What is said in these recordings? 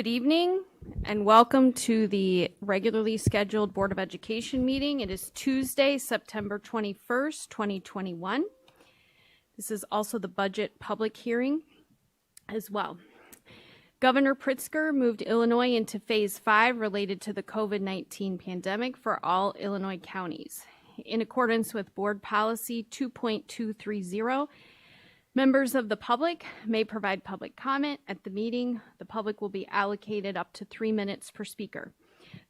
Good evening and welcome to the regularly scheduled Board of Education meeting. It is Tuesday, September 21st, 2021. This is also the budget public hearing as well. Governor Pritzker moved Illinois into phase 5 related to the COVID-19 pandemic for all Illinois counties. In accordance with Board Policy 2.230, members of the public may provide public comment at the meeting. The public will be allocated up to 3 minutes per speaker.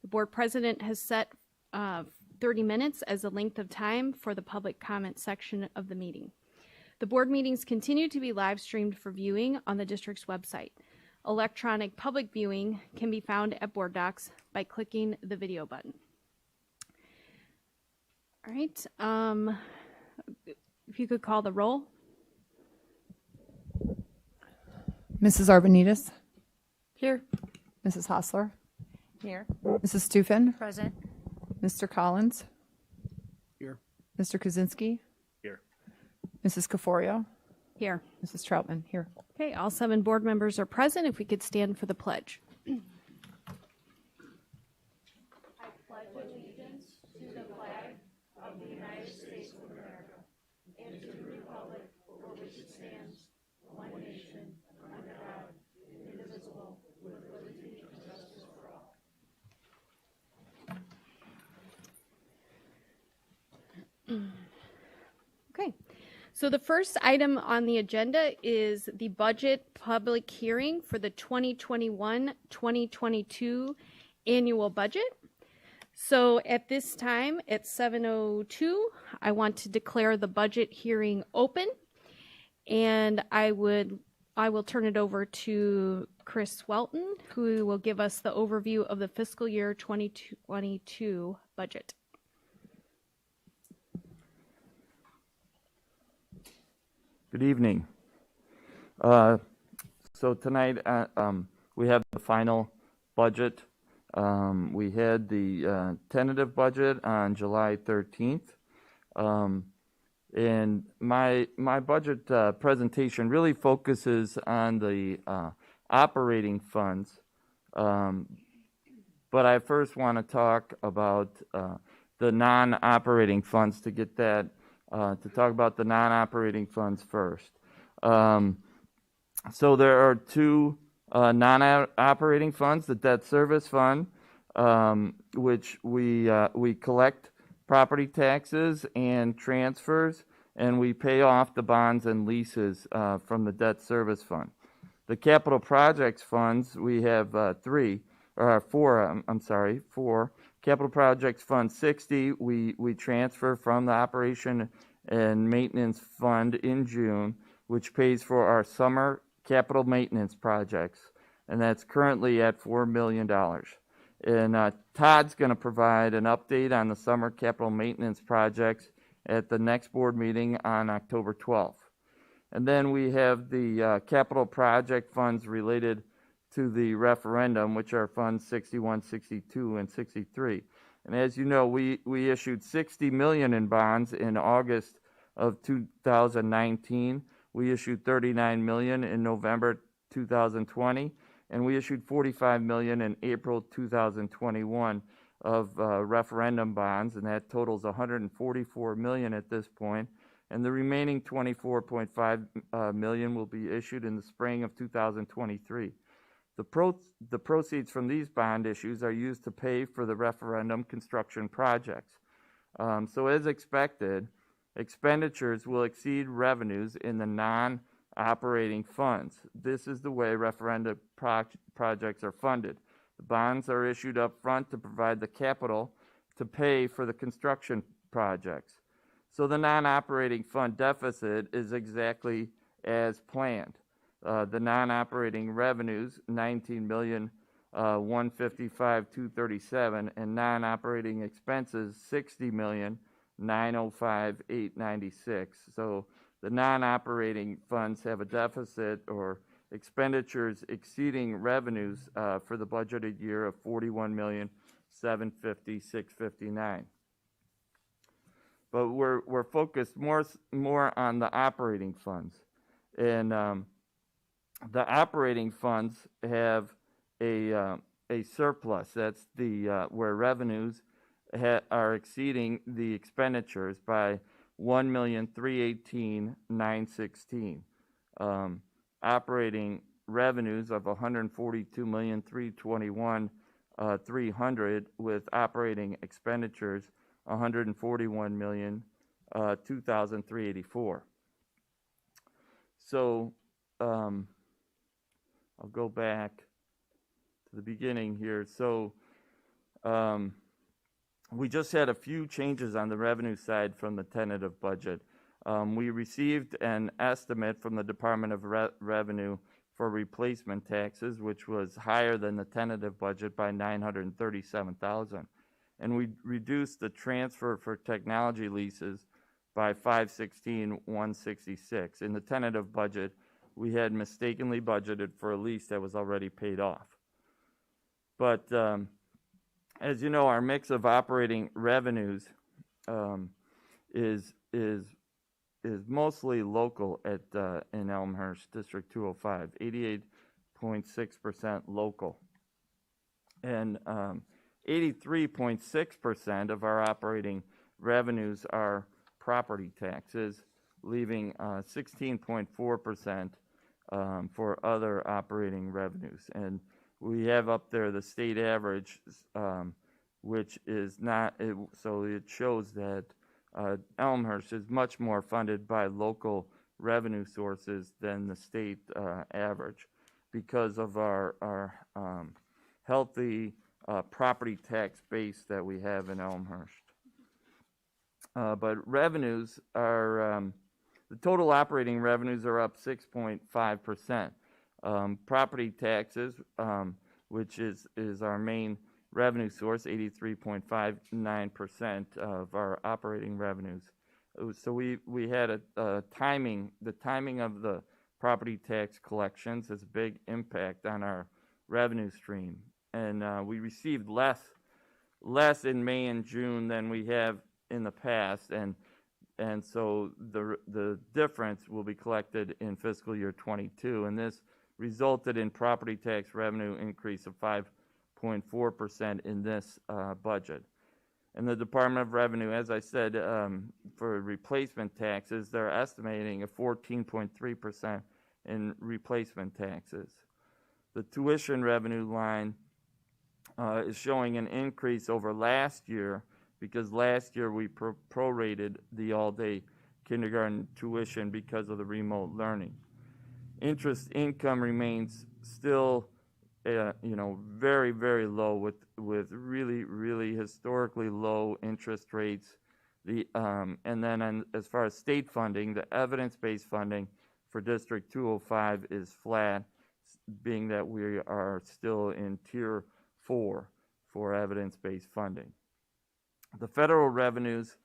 The board president has set 30 minutes as the length of time for the public comment section of the meeting. The board meetings continue to be live streamed for viewing on the district's website. Electronic public viewing can be found at Board Docs by clicking the video button. All right, if you could call the roll. Mrs. Arvanites. Here. Mrs. Hostler. Here. Mrs. Stufen. Present. Mr. Collins. Here. Mr. Kaczynski. Here. Mrs. Caforio. Here. Mrs. Troutman. Here. Okay, all 7 board members are present. If we could stand for the pledge. I pledge allegiance to the flag of the United States of America and to the republic for which it stands, one nation, under God, indivisible, with liberty and justice for all. Okay. So the first item on the agenda is the budget public hearing for the 2021-2022 annual budget. So at this time, at 7:02, I want to declare the budget hearing open, and I will turn it over to Chris Welton, who will give us the overview of the fiscal year 2022 budget. Good evening. So tonight we have the final budget. We had the tentative budget on July 13th. And my budget presentation really focuses on the operating funds. But I first want to talk about the non-operating funds to get that to talk about the non-operating funds first. So there are 2 non-operating funds: the debt service fund, which we collect property taxes and transfers, and we pay off the bonds and leases from the debt service fund. The capital projects funds, we have 4. Capital Projects Fund 60, we transfer from the Operation and Maintenance Fund in June, which pays for our summer capital maintenance projects, and that's currently at $4 million. And Todd's going to provide an update on the summer capital maintenance projects at the next board meeting on October 12th. And then we have the capital project funds related to the referendum, which are funds 61, 62, and 63. And as you know, we issued $60 million in bonds in August of 2019. We issued $39 million in November 2020, and we issued $45 million in April 2021 of referendum bonds, and that totals $144 million at this point. And the remaining $24.5 million will be issued in the spring of 2023. The proceeds from these bond issues are used to pay for the referendum construction projects. So as expected, expenditures will exceed revenues in the non-operating funds. This is the way referendum projects are funded. The bonds are issued up front to provide the capital to pay for the construction projects. So the non-operating fund deficit is exactly as planned. The non-operating revenues, $19,155,237, and non-operating expenses, $60,905,896. So the non-operating funds have a deficit or expenditures exceeding revenues for the budgeted year of $41,750,659. But we're focused more on the operating funds, and the operating funds have a surplus. That's the where revenues are exceeding the expenditures by 1,318,916. Operating revenues of 142,321,300 with operating expenditures 141,002,384. So I'll go back to the beginning here. So we just had a few changes on the revenue side from the tentative budget. We received an estimate from the Department of Revenue for replacement taxes, which was higher than the tentative budget by $937,000. And we reduced the transfer for technology leases by $516,166. In the tentative budget, we had mistakenly budgeted for a lease that was already paid off. But as you know, our mix of operating revenues is mostly local at in Elmhurst, District 205, 88.6% local. And 83.6% of our operating revenues are property taxes, leaving 16.4% for other operating revenues. And we have up there the state average, which is not, so it shows that Elmhurst is much more funded by local revenue sources than the state average because of our healthy property tax base that we have in Elmhurst. But revenues are, the total operating revenues are up 6.5%. Property taxes, which is our main revenue source, 83.59% of our operating revenues. So we had the timing of the property tax collections has a big impact on our revenue stream. And we received less in May and June than we have in the past, and so the difference will be collected in fiscal year 22, and this resulted in property tax revenue increase of 5.4% in this budget. And the Department of Revenue, as I said, for replacement taxes, they're estimating a 14.3% in replacement taxes. The tuition revenue line is showing an increase over last year because last year we prorated the all-day kindergarten tuition because of the remote learning. Interest income remains still, very, very low with really, really historically low interest rates. And then as far as state funding, the evidence-based funding for District 205 is flat, being that we are still in Tier 4 for evidence-based funding. The federal revenues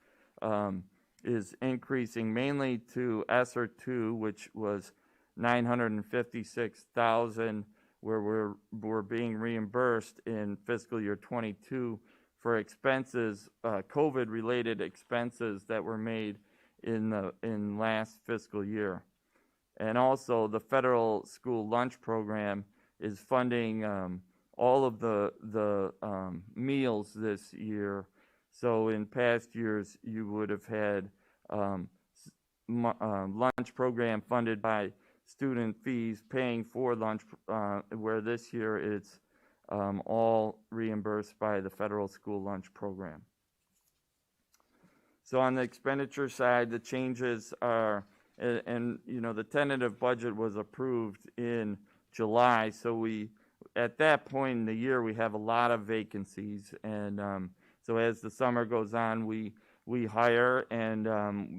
is increasing mainly to ESSER 2, which was $956,000, where we're being reimbursed in fiscal year 22 for expenses, COVID-related expenses that were made in last fiscal year. And also the federal school lunch program is funding all of the meals this year. So in past years, you would have had lunch program funded by student fees paying for lunch, where this year it's all reimbursed by the federal school lunch program. So on the expenditure side, the changes are, and the tentative budget was approved in July, so at that point in the year, we have a lot of vacancies, and so as the summer goes on, we hire, and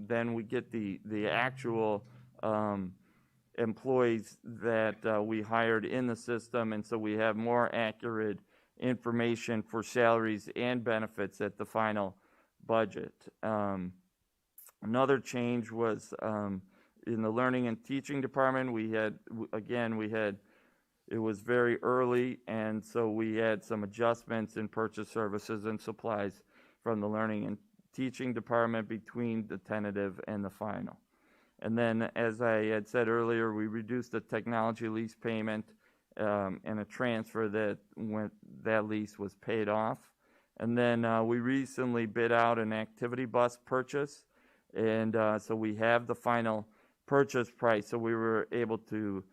then we get the actual employees that we hired in the system, and so we have more accurate information for salaries and benefits at the final budget. Another change was in the learning and teaching department. It was very early, and so we had some adjustments in purchase services and supplies from the learning and teaching department between the tentative and the final. And then, as I had said earlier, we reduced the technology lease payment and a transfer that when that lease was paid off. And then we recently bid out an activity bus purchase, and so we have the final purchase price. So we were able to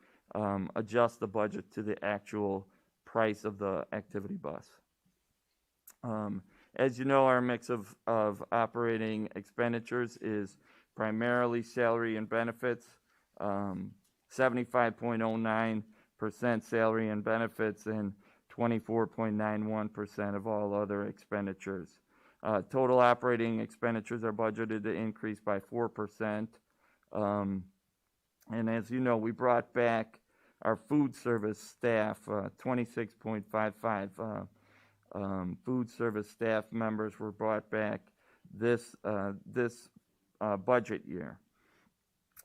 adjust the budget to the actual price of the activity bus. As you know, our mix of operating expenditures is primarily salary and benefits, 75.09% salary and benefits, and 24.91% of all other expenditures. Total operating expenditures are budgeted to increase by 4%. And as you know, we brought back our food service staff, 26.55 food service staff members were brought back this budget year.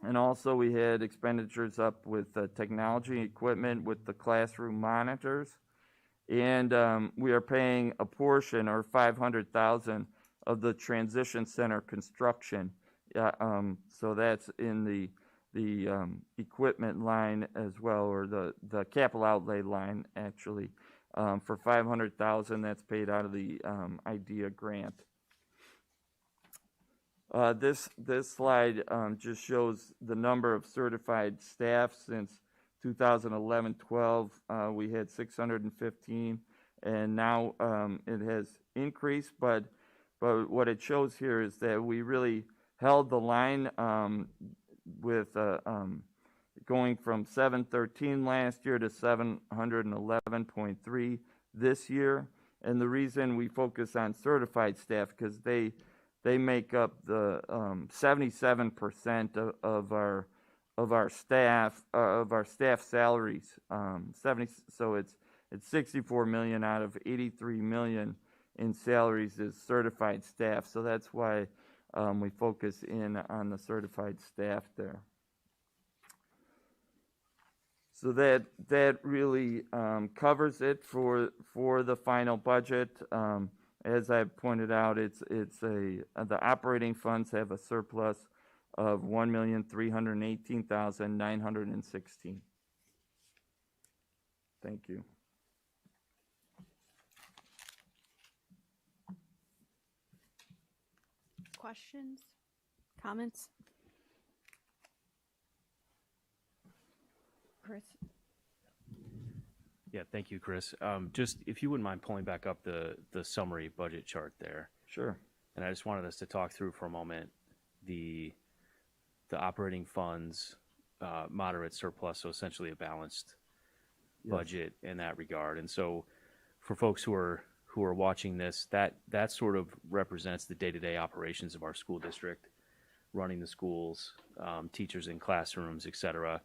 And also we had expenditures up with technology equipment with the classroom monitors. And we are paying a portion, or $500,000, of the transition center construction. So that's in the equipment line as well, or the capital outlay line, actually, for $500,000. That's paid out of the IDEA grant. This slide just shows the number of certified staff since 2011-12. We had 615, and now it has increased. But what it shows here is that we really held the line with going from 713 last year to 711.3 this year. And the reason we focus on certified staff, because they make up the 77% of our staff salaries. So it's 64 million out of 83 million in salaries is certified staff. So that's why we focus in on the certified staff there. So that really covers it for the final budget. As I pointed out, the operating funds have a surplus of $1,318,916. Thank you. Questions? Comments? Chris? Yeah, thank you, Chris. Just if you wouldn't mind pulling back up the summary budget chart there. Sure. And I just wanted us to talk through for a moment the operating funds, moderate surplus, so essentially a balanced budget in that regard. And so for folks who are watching this, that sort of represents the day-to-day operations of our school district, running the schools, teachers in classrooms, et cetera.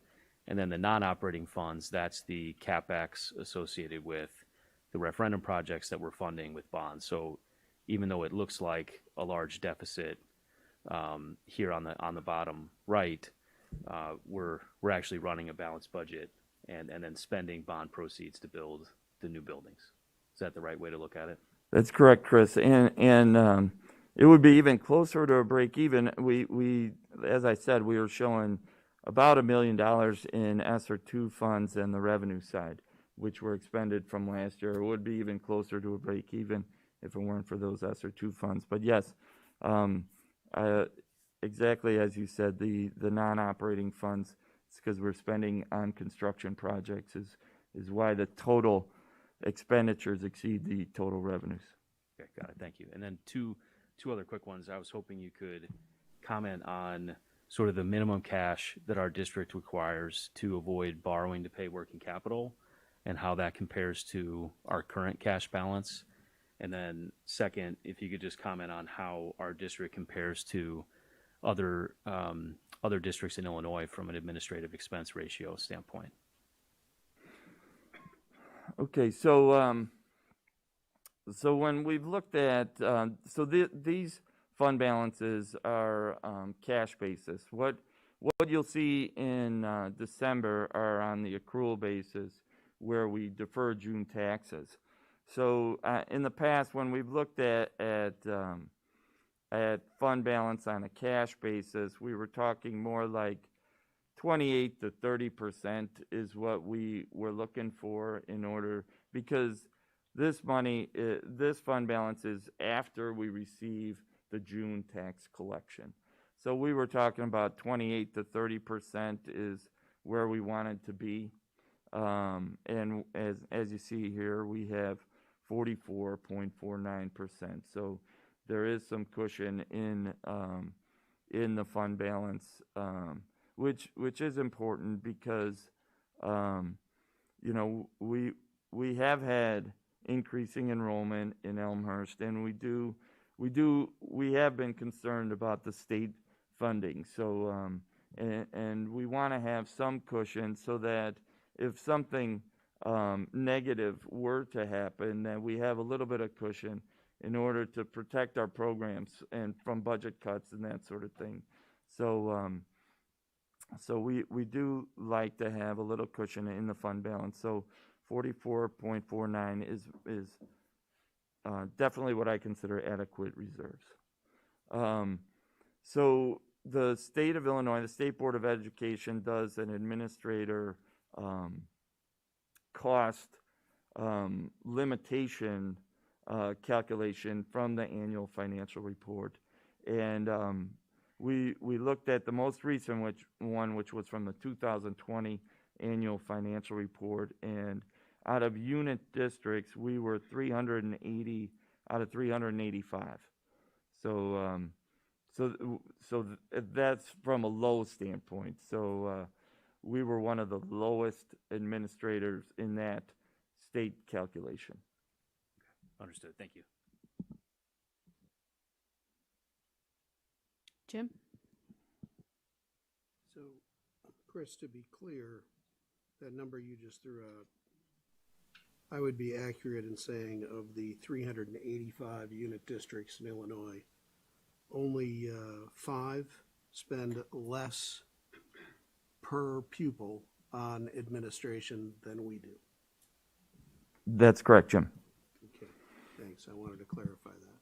And then the non-operating funds, that's the CapEx associated with the referendum projects that we're funding with bonds. So even though it looks like a large deficit here on the bottom right, we're actually running a balanced budget and then spending bond proceeds to build the new buildings. Is that the right way to look at it? That's correct, Chris. And it would be even closer to a break even. We as I said, we were showing about $1 million in ESSER 2 funds and the revenue side, which were expended from last year. It would be even closer to a break even if it weren't for those ESSER 2 funds. But yes, exactly as you said, the non-operating funds, it's because we're spending on construction projects is why the total expenditures exceed the total revenues. Okay, got it. Thank you. And then two other quick ones. I was hoping you could comment on sort of the minimum cash that our district requires to avoid borrowing to pay working capital and how that compares to our current cash balance. And then second, if you could just comment on how our district compares to other districts in Illinois from an administrative expense ratio standpoint. Okay, so when we've looked at these fund balances are cash basis. What you'll see in December are on the accrual basis, where we defer June taxes. So in the past, when we've looked at fund balance on a cash basis, we were talking more like 28 to 30% is what we were looking for in order, because this money, this fund balance is after we receive the June tax collection. So we were talking about 28 to 30% is where we wanted to be. And as you see here, we have 44.49%. So there is some cushion in the fund balance, which is important because you know, we have had increasing enrollment in Elmhurst, and we have been concerned about the state funding. So and we want to have some cushion so that if something negative were to happen, that we have a little bit of cushion in order to protect our programs and from budget cuts and that sort of thing. So so we do like to have a little cushion in the fund balance. So 44.49 is definitely what I consider adequate reserves. So the state of Illinois, the State Board of Education does an administrator cost limitation calculation from the annual financial report. And we looked at the most recent which was from the 2020 annual financial report, and out of unit districts we were 380 out of 385. So that's from a low standpoint. So we were one of the lowest administrators in that state calculation. Understood. Thank you. Jim? So, Chris, to be clear, that number you just threw out, I would be accurate in saying of the 385 unit districts in Illinois, only 5 spend less per pupil on administration than we do. That's correct, Jim. Okay, thanks. I wanted to clarify that.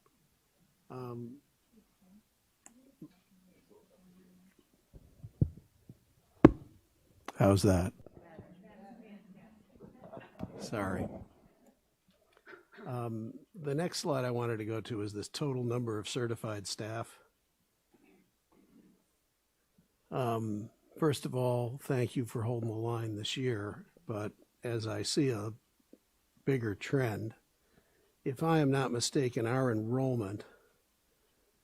How's that? Sorry. The next slide I wanted to go to is this total number of certified staff. First of all, thank you for holding the line this year, but as I see a bigger trend, if I am not mistaken, our enrollment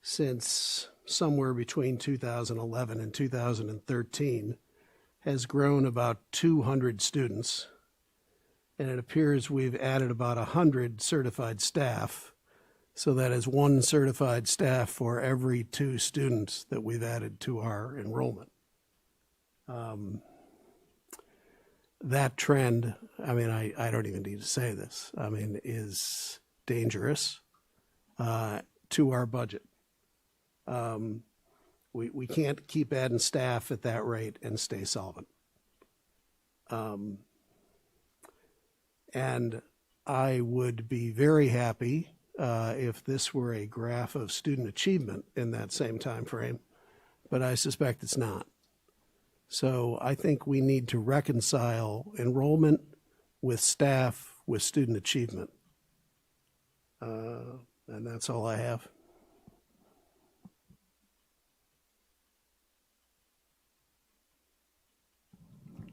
since somewhere between 2011 and 2013 has grown about 200 students, and it appears we've added about 100 certified staff, so that is 1 certified staff for every 2 students that we've added to our enrollment. That trend, I mean, I don't even need to say this, I mean, is dangerous to our budget. We can't keep adding staff at that rate and stay solvent. And I would be very happy if this were a graph of student achievement in that same time frame, but I suspect it's not. So I think we need to reconcile enrollment with staff with student achievement. And that's all I have.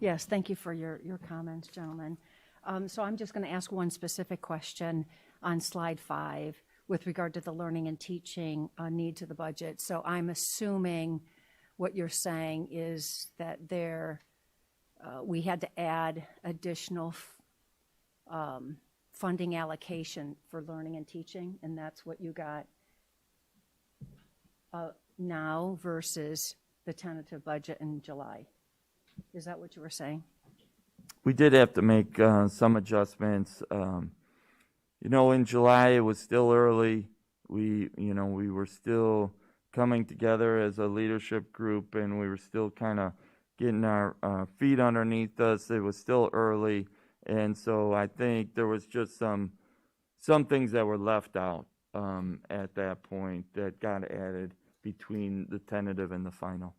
Yes, thank you for your comments, gentlemen. So I'm just going to ask one specific question on slide 5 with regard to the learning and teaching needs of the budget. So I'm assuming what you're saying is that we had to add additional funding allocation for learning and teaching, and that's what you got now versus the tentative budget in July. Is that what you were saying? We did have to make some adjustments. You know, in July it was still early. We were still coming together as a leadership group, and we were still kind of getting our feet underneath us. It was still early, and so I think there was just some things that were left out at that point that got added between the tentative and the final.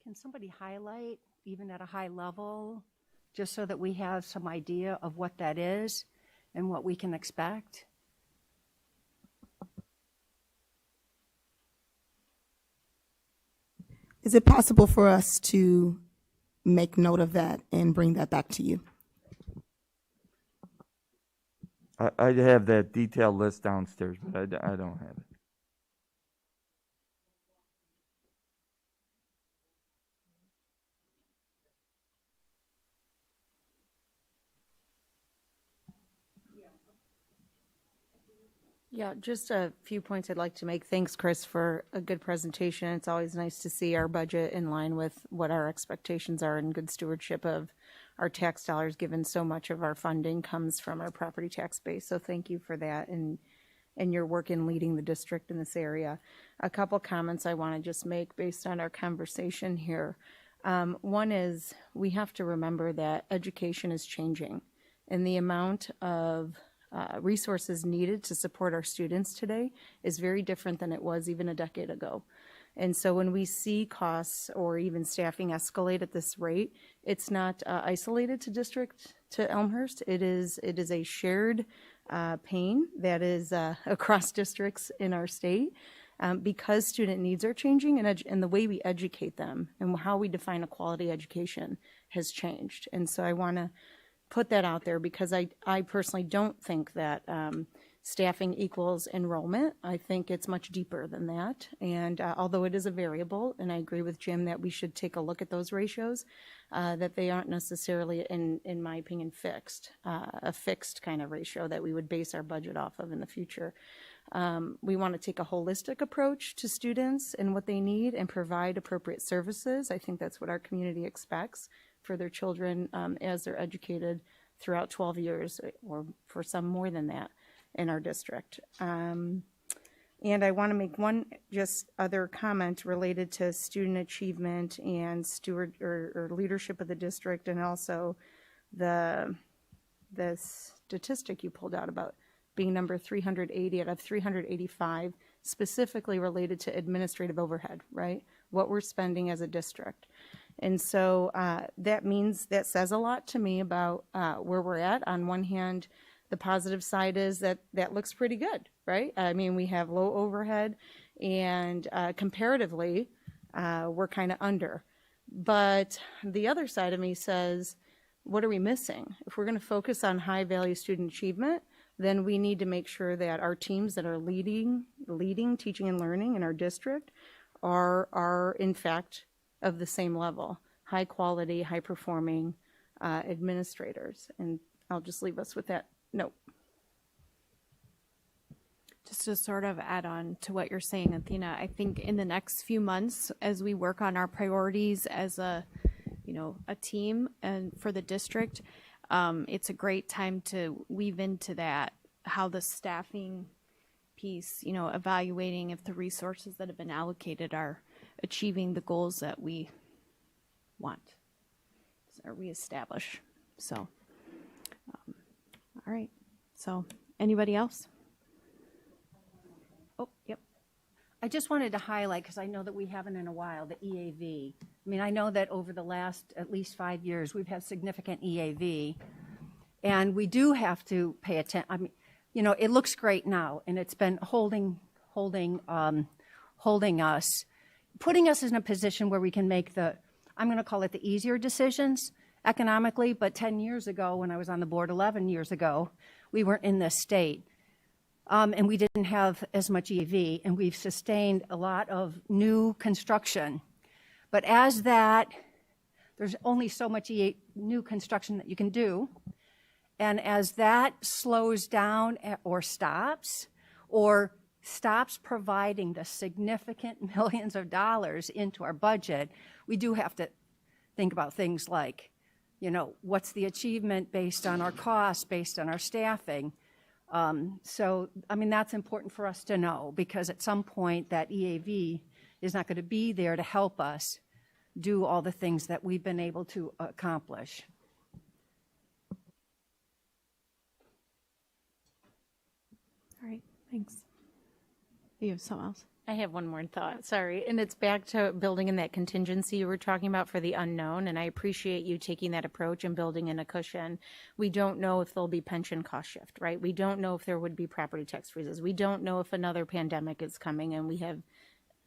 can somebody highlight, even at a high level, just so that we have some idea of what that is and what we can expect? Is it possible for us to make note of that and bring that back to you? I have that detailed list downstairs, but I don't have it. Yeah, just a few points I'd like to make. Thanks, Chris, for a good presentation. It's always nice to see our budget in line with what our expectations are and good stewardship of our tax dollars, given so much of our funding comes from our property tax base. So thank you for that and your work in leading the district in this area. A couple comments I want to just make based on our conversation here. One is we have to remember that education is changing, and the amount of resources needed to support our students today is very different than it was even a decade ago. And so when we see costs or even staffing escalate at this rate, it's not isolated to Elmhurst. It is a shared pain that is across districts in our state because student needs are changing and the way we educate them and how we define a quality education has changed. And so I want to put that out there because I personally don't think that staffing equals enrollment. I think it's much deeper than that. And although it is a variable, and I agree with Jim that we should take a look at those ratios, that they aren't necessarily, in my opinion, fixed, a fixed kind of ratio that we would base our budget off of in the future. We want to take a holistic approach to students and what they need and provide appropriate services. I think that's what our community expects for their children as they're educated throughout 12 years or for some more than that in our district. And I want to make one just other comment related to student achievement and steward or leadership of the district, and also the statistic you pulled out about being number 380 out of 385, specifically related to administrative overhead, right? What we're spending as a district. And so that says a lot to me about where we're at. On one hand, the positive side is that looks pretty good, right? I mean, we have low overhead and comparatively, we're kind of under. But the other side of me says, what are we missing? If we're going to focus on high value student achievement, then we need to make sure that our teams that are leading teaching and learning in our district are in fact of the same level, high quality, high performing administrators. And I'll just leave us with that note. Just to sort of add on to what you're saying, Athena, I think in the next few months, as we work on our priorities as a team and for the district, it's a great time to weave into that how the staffing piece, evaluating if the resources that have been allocated are achieving the goals that we want or we establish. So, all right. So, anybody else? Oh, yep. I just wanted to highlight, because I know that we haven't in a while, the EAV. I mean, I know that over the last at least 5 years, we've had significant EAV, and we do have to pay attention. I mean, it looks great now, and it's been holding us, putting us in a position where we can make I'm going to call it the easier decisions economically, but 10 years ago, when I was on the board 11 years ago, we weren't in this state. And we didn't have as much EAV, and we've sustained a lot of new construction. But as there's only so much new construction that you can do, and as that slows down or stops providing the significant millions of dollars into our budget, we do have to think about things like, what's the achievement based on our costs, based on our staffing. So, I mean, that's important for us to know, because at some point that EAV is not going to be there to help us do all the things that we've been able to accomplish. All right. Thanks. You have something else? I have one more thought, sorry, and it's back to building in that contingency you were talking about for the unknown, and I appreciate you taking that approach and building in a cushion. We don't know if there'll be pension cost shift, right? We don't know if there would be property tax freezes. We don't know if another pandemic is coming and we have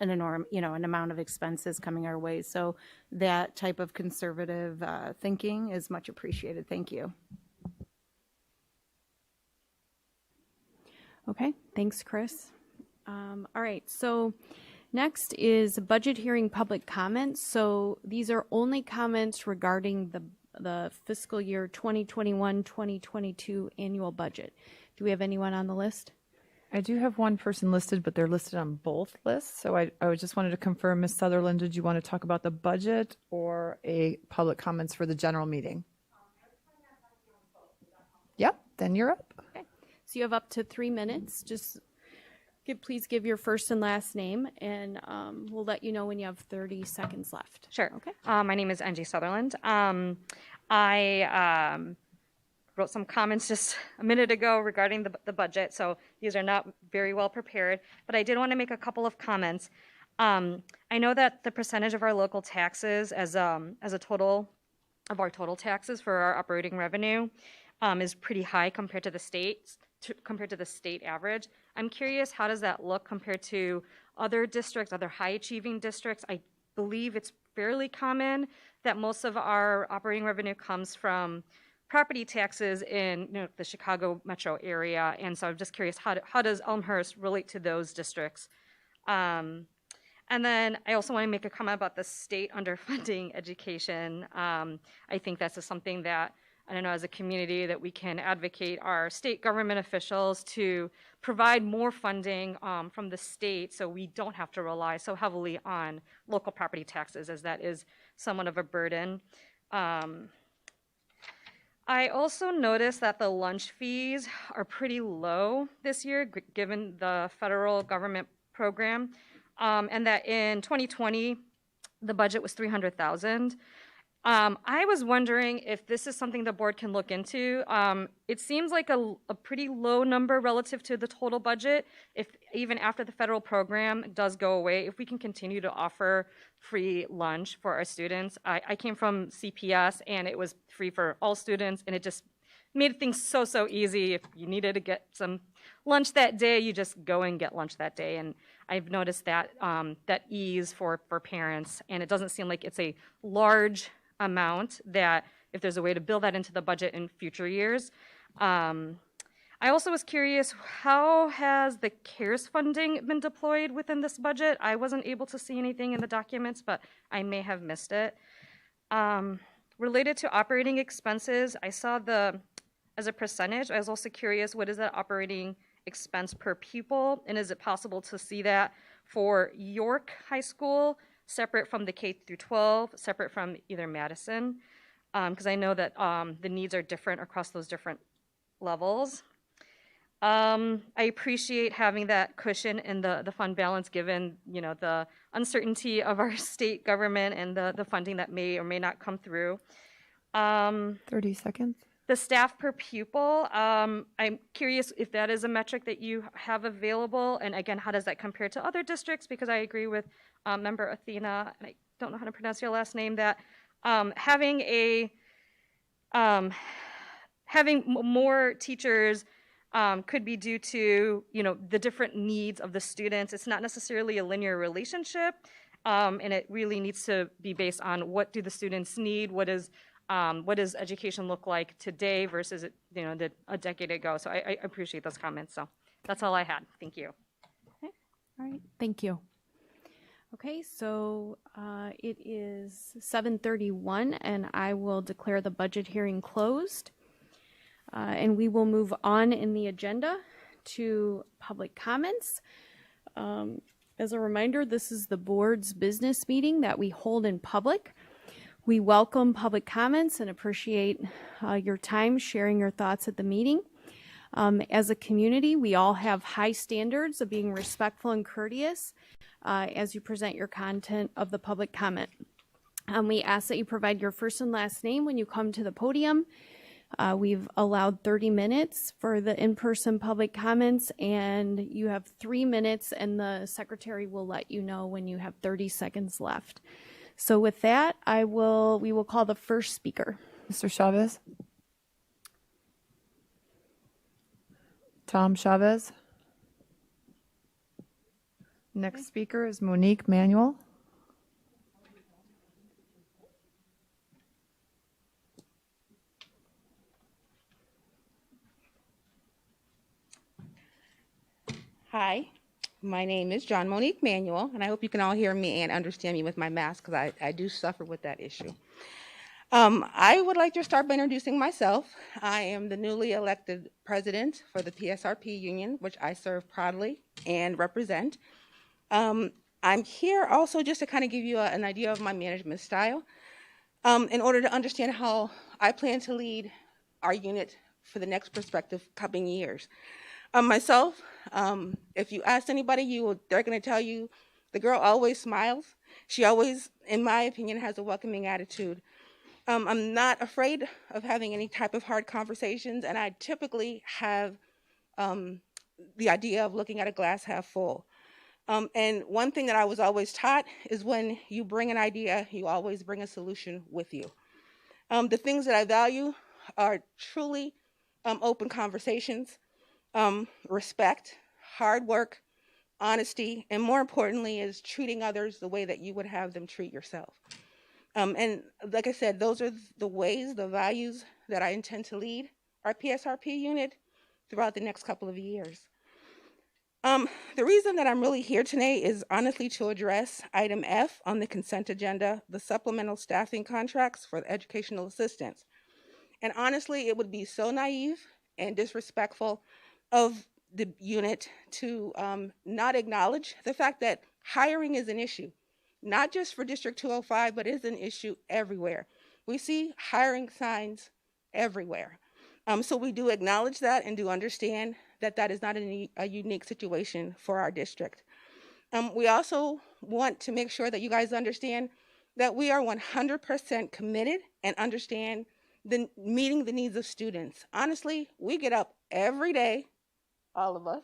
an enormous, an amount of expenses coming our way. So that type of conservative thinking is much appreciated. Thank you. Okay, thanks, Chris. All right, so next is budget hearing public comments. So these are only comments regarding the fiscal year 2021-2022 annual budget. Do we have anyone on the list? I do have one person listed, but they're listed on both lists. So I just wanted to confirm, Ms. Sutherland, did you want to talk about the budget or a public comments for the general meeting? Yep, then you're up. Okay, so you have up to 3 minutes. Just please give your first and last name, and we'll let you know when you have 30 seconds left. Sure. Okay. My name is Angie Sutherland. I wrote some comments just a minute ago regarding the budget, so these are not very well prepared, but I did want to make a couple of comments. I know that the percentage of our local taxes as a total of our total taxes for our operating revenue is pretty high compared to the state average. I'm curious, how does that look compared to other districts, other high achieving districts? I believe it's fairly common that most of our operating revenue comes from property taxes in the Chicago metro area, and so I'm just curious, how does Elmhurst relate to those districts? And then I also want to make a comment about the state underfunding education. I think that's something that, I don't know, as a community, that we can advocate our state government officials to provide more funding from the state so we don't have to rely so heavily on local property taxes, as that is somewhat of a burden. I also noticed that the lunch fees are pretty low this year, given the federal government program, and that in 2020, the budget was $300,000. I was wondering if this is something the board can look into. It seems like a pretty low number relative to the total budget. If even after the federal program does go away, if we can continue to offer free lunch for our students. I came from CPS and it was free for all students, and it just made things so easy. If you needed to get some lunch that day, you just go and get lunch that day. And I've noticed that that ease for parents, and it doesn't seem like it's a large amount, that if there's a way to build that into the budget in future years. I also was curious, how has the CARES funding been deployed within this budget? I wasn't able to see anything in the documents, but I may have missed it. Related to operating expenses, I saw as a percentage, I was also curious, what is that operating expense per pupil? And is it possible to see that for York High School, separate from the K through 12, separate from either Madison? Because I know that the needs are different across those different levels. I appreciate having that cushion in the fund balance, given the uncertainty of our state government and the funding that may or may not come through. 30 seconds. The staff per pupil, I'm curious if that is a metric that you have available, and again, how does that compare to other districts? Because I agree with member Athena, and I don't know how to pronounce your last name, that having more teachers could be due to the different needs of the students. It's not necessarily a linear relationship, and it really needs to be based on what do the students need, what does education look like today versus a decade ago. So I appreciate those comments. So that's all I had. Thank you. Okay. All right. Thank you. Okay, so it is 7:31, and I will declare the budget hearing closed. And we will move on in the agenda to public comments. As a reminder, this is the board's business meeting that we hold in public. We welcome public comments and appreciate your time sharing your thoughts at the meeting. As a community, we all have high standards of being respectful and courteous as you present your content of the public comment. We ask that you provide your first and last name when you come to the podium. We've allowed 30 minutes for the in-person public comments, and you have 3 minutes, and the secretary will let you know when you have 30 seconds left. So with that, we will call the first speaker. Mr. Chavez? Tom Chavez? Next speaker is Monique Manuel. Hi, my name is John Monique Manuel, and I hope you can all hear me and understand me with my mask because I do suffer with that issue. I would like to start by introducing myself. I am the newly elected president for the PSRP union, which I serve proudly and represent. I'm here also just to kind of give you an idea of my management style in order to understand how I plan to lead our unit for the next prospective coming years. Myself, if you ask anybody, they're going to tell you the girl always smiles. She always, in my opinion, has a welcoming attitude. I'm not afraid of having any type of hard conversations, and I typically have the idea of looking at a glass half full. And one thing that I was always taught is when you bring an idea, you always bring a solution with you. The things that I value are truly open conversations, respect, hard work, honesty, and more importantly is treating others the way that you would have them treat yourself. And like I said, those are the ways, the values that I intend to lead our PSRP unit throughout the next couple of years. The reason that I'm really here today is honestly to address item F on the consent agenda, the supplemental staffing contracts for the educational assistants. And honestly, it would be so naive and disrespectful of the unit to not acknowledge the fact that hiring is an issue, not just for District 205, but is an issue everywhere. We see hiring signs everywhere. So we do acknowledge that and do understand that that is not a unique situation for our district. We also want to make sure that you guys understand that we are 100% committed and understand meeting the needs of students. Honestly, we get up every day, all of us,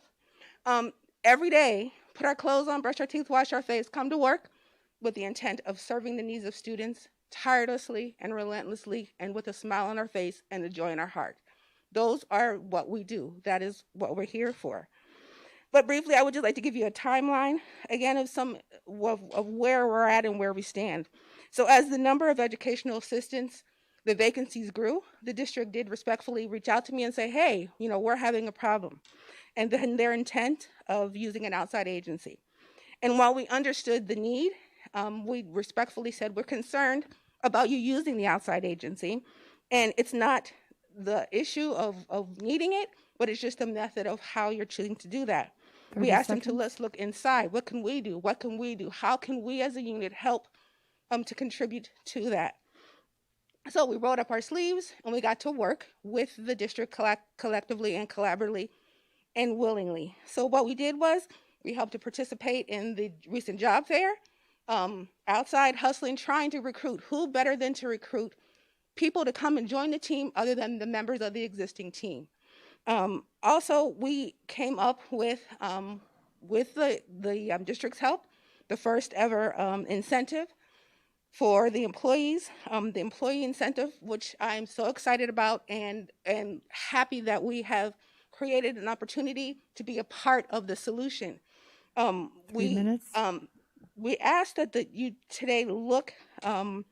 every day, put our clothes on, brush our teeth, wash our face, come to work with the intent of serving the needs of students tirelessly and relentlessly and with a smile on our face and a joy in our heart. Those are what we do. That is what we're here for. But briefly, I would just like to give you a timeline, again, of where we're at and where we stand. So as the number of educational assistants, the vacancies grew, the district did respectfully reach out to me and say, hey, we're having a problem. And then their intent of using an outside agency. And while we understood the need, we respectfully said, we're concerned about you using the outside agency. And it's not the issue of needing it, but it's just a method of how you're choosing to do that. We asked them to let's look inside. What can we do? What can we do? How can we as a unit help to contribute to that? So we rolled up our sleeves and we got to work with the district collectively and collaboratively and willingly. So what we did was we helped to participate in the recent job fair, outside hustling, trying to recruit. Who better than to recruit people to come and join the team other than the members of the existing team? Also, we came up with the district's help, the first ever incentive for the employees, the employee incentive, which I'm so excited about and happy that we have created an opportunity to be a part of the solution. 3 minutes. We asked that you today look and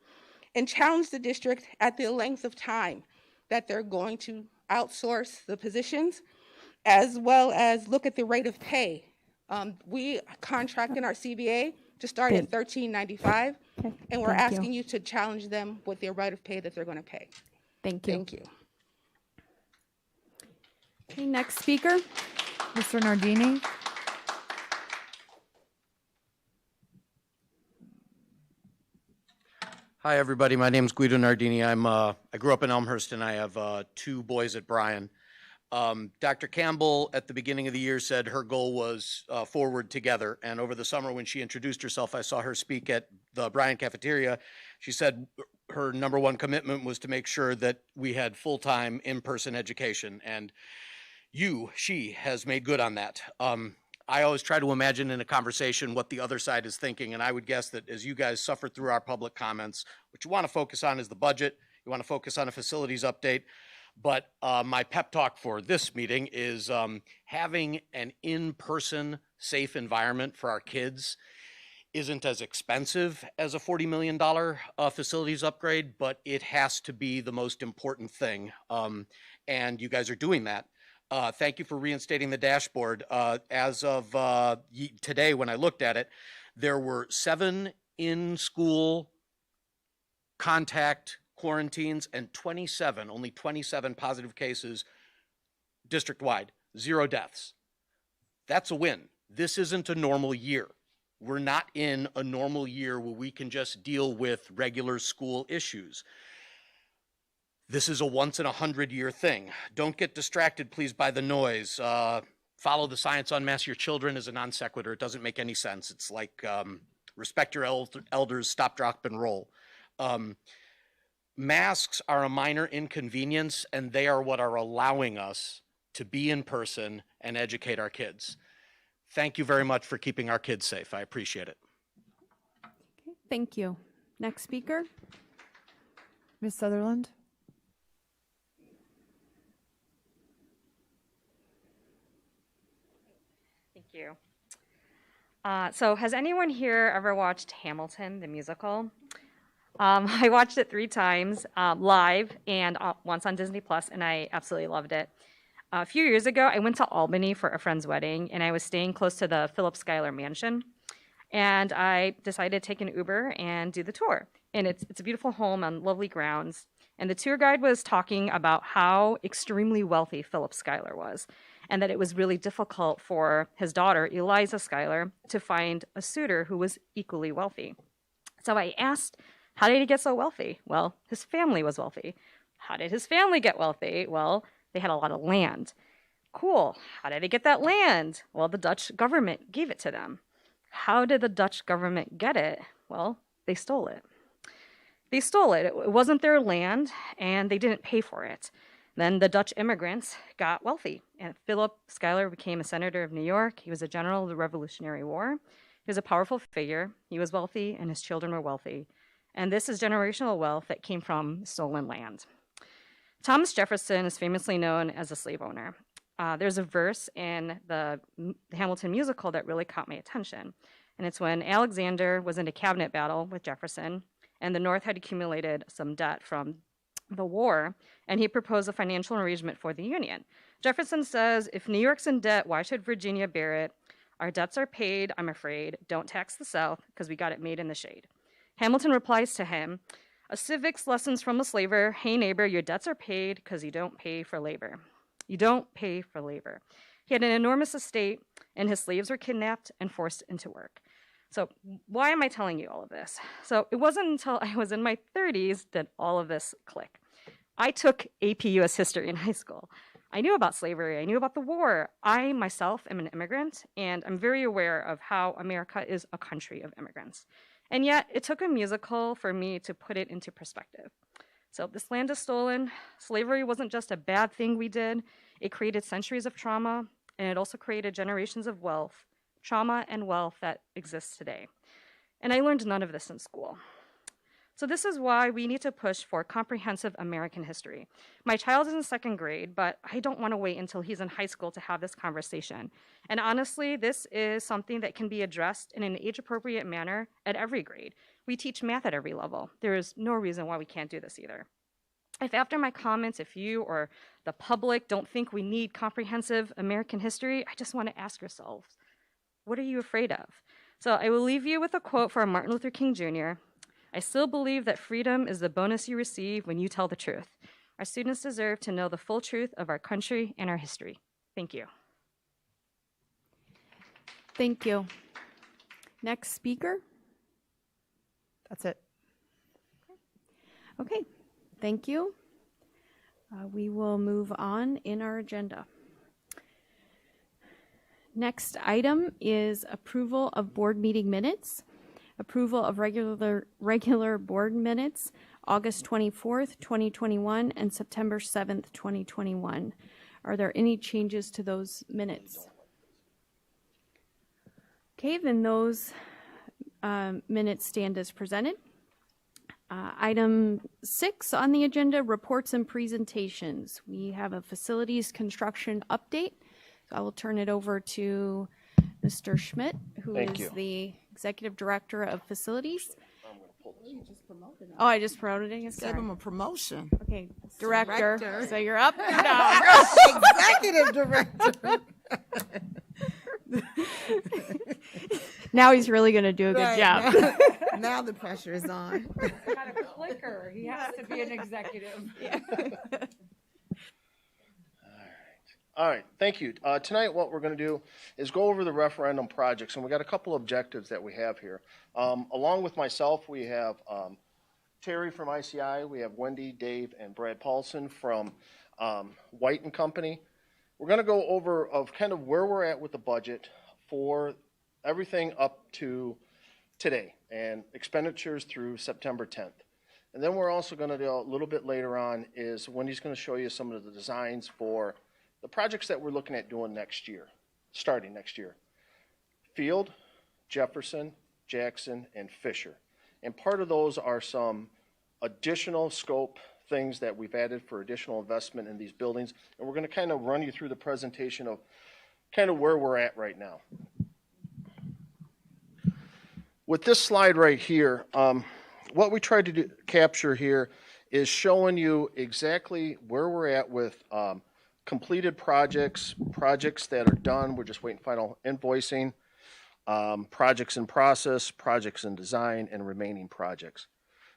challenge the district at the length of time that they're going to outsource the positions, as well as look at the rate of pay. We contract in our CBA to start at $13.95, and we're asking you to challenge them with their rate of pay that they're going to pay. Thank you. Thank you. Okay, next speaker. Mr. Nardini? Hi, everybody. My name is Guido Nardini. I grew up in Elmhurst, and I have 2 boys at Bryan. Dr. Campbell, at the beginning of the year, said her goal was forward together. And over the summer, when she introduced herself, I saw her speak at the Bryan cafeteria. She said her number one commitment was to make sure that we had full-time in-person education, and she has made good on that. I always try to imagine in a conversation what the other side is thinking, and I would guess that as you guys suffer through our public comments, what you want to focus on is the budget, you want to focus on a facilities update, but my pep talk for this meeting is having an in-person safe environment for our kids isn't as expensive as a $40 million facilities upgrade, but it has to be the most important thing, and you guys are doing that. Thank you for reinstating the dashboard. As of today, when I looked at it, there were 7 in-school contact quarantines and only 27 positive cases district-wide, 0 deaths. That's a win. This isn't a normal year. We're not in a normal year where we can just deal with regular school issues. This is a once in 100-year thing. Don't get distracted, please, by the noise. Follow the science, unmask your children is a non sequitur. It doesn't make any sense. It's like respect your elders, stop, drop, and roll. Masks are a minor inconvenience, and they are what are allowing us to be in person and educate our kids. Thank you very much for keeping our kids safe. I appreciate it. Okay, thank you. Next speaker. Ms. Sutherland? Thank you. So has anyone here ever watched Hamilton, the musical? I watched it 3 times live and once on Disney Plus, and I absolutely loved it. A few years ago, I went to Albany for a friend's wedding, and I was staying close to the Philip Schuyler Mansion. And I decided to take an Uber and do the tour. And it's a beautiful home on lovely grounds. And the tour guide was talking about how extremely wealthy Philip Schuyler was, and that it was really difficult for his daughter, Eliza Schuyler, to find a suitor who was equally wealthy. So I asked, how did he get so wealthy? Well, his family was wealthy. How did his family get wealthy? Well, they had a lot of land. Cool. How did they get that land? Well, the Dutch government gave it to them. How did the Dutch government get it? Well, they stole it. They stole it. It wasn't their land, and they didn't pay for it. Then the Dutch immigrants got wealthy, and Philip Schuyler became a senator of New York. He was a general of the Revolutionary War. He was a powerful figure. He was wealthy, and his children were wealthy. And this is generational wealth that came from stolen land. Thomas Jefferson is famously known as a slave owner. There's a verse in the Hamilton musical that really caught my attention. And it's when Alexander was in a cabinet battle with Jefferson, and the North had accumulated some debt from the war, and he proposed a financial arrangement for the Union. Jefferson says, if New York's in debt, why should Virginia bear it? Our debts are paid, I'm afraid. Don't tax the South, because we got it made in the shade. Hamilton replies to him, a civics lessons from a slaver, hey neighbor, your debts are paid because you don't pay for labor. You don't pay for labor. He had an enormous estate, and his slaves were kidnapped and forced into work. So why am I telling you all of this? So it wasn't until I was in my 30s that all of this clicked. I took AP US history in high school. I knew about slavery. I knew about the war. I myself am an immigrant, and I'm very aware of how America is a country of immigrants. And yet it took a musical for me to put it into perspective. So this land is stolen. Slavery wasn't just a bad thing we did. It created centuries of trauma, and it also created generations of wealth, trauma and wealth that exists today. And I learned none of this in school. So this is why we need to push for comprehensive American history. My child is in 2nd grade, but I don't want to wait until he's in high school to have this conversation. And honestly, this is something that can be addressed in an age-appropriate manner at every grade. We teach math at every level. There is no reason why we can't do this either. If after my comments, if you or the public don't think we need comprehensive American history, I just want to ask yourselves, what are you afraid of? So I will leave you with a quote from Martin Luther King Jr. I still believe that freedom is the bonus you receive when you tell the truth. Our students deserve to know the full truth of our country and our history. Thank you. Thank you. Next speaker. That's it. Okay, thank you. We will move on in our agenda. Next item is approval of board meeting minutes. Approval of regular board minutes August 24th, 2021, and September 7th, 2021. Are there any changes to those minutes? Okay, then those minutes stand as presented. Item 6 on the agenda, reports and presentations. We have a facilities construction update. So I will turn it over to Mr. Schmidt, who is the Executive Director of Facilities. Oh, I just promoted it? Gave Sorry. him a promotion. Okay, Director. Director. So you're up, you're down. Executive Director. Now he's really going to do a good Right, job. Now the pressure is on. Got a clicker. He has to be an executive. All right, thank you. Tonight, what we're going to do is go over the referendum projects, and we got a couple objectives that we have here. Along with myself, we have Terry from ICI, we have Wendy, Dave, and Brad Paulson from White and Company. We're going to go over of kind of where we're at with the budget for everything up to today and expenditures through September 10th. And then we're also going to do a little bit later on is Wendy's going to show you some of the designs for the projects that we're looking at doing next year, starting next year. Field, Jefferson, Jackson, and Fisher. And part of those are some additional scope things that we've added for additional investment in these buildings. And we're going to kind of run you through the presentation of kind of where we're at right now. With this slide right here, what we tried to capture here is showing you exactly where we're at with completed projects, projects that are done, we're just waiting final invoicing, projects in process, projects in design, and remaining projects.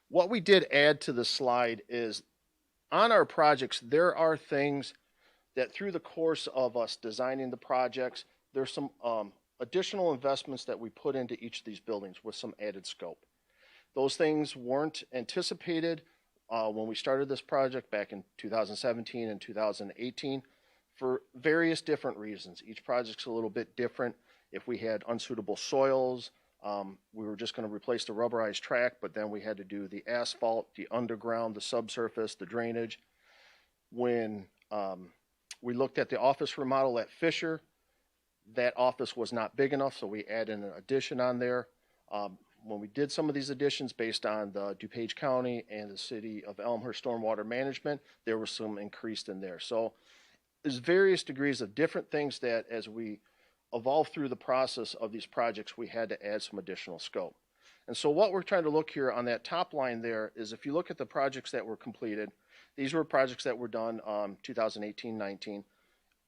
What we did add to the slide is on our projects, there are things that through the course of us designing the projects, there's some additional investments that we put into each of these buildings with some added scope. Those things weren't anticipated when we started this project back in 2017 and 2018 for various different reasons. Each project's a little bit different. If we had unsuitable soils, we were just going to replace the rubberized track, but then we had to do the asphalt, the underground, the subsurface, the drainage. When we looked at the office remodel at Fisher, that office was not big enough, so we added an addition on there. When we did some of these additions based on the DuPage County and the City of Elmhurst Stormwater Management, there was some increased in there. So there's various degrees of different things that as we evolve through the process of these projects, we had to add some additional scope. And so what we're trying to look here on that top line there is if you look at the projects that were completed, these were projects that were done 2018-19.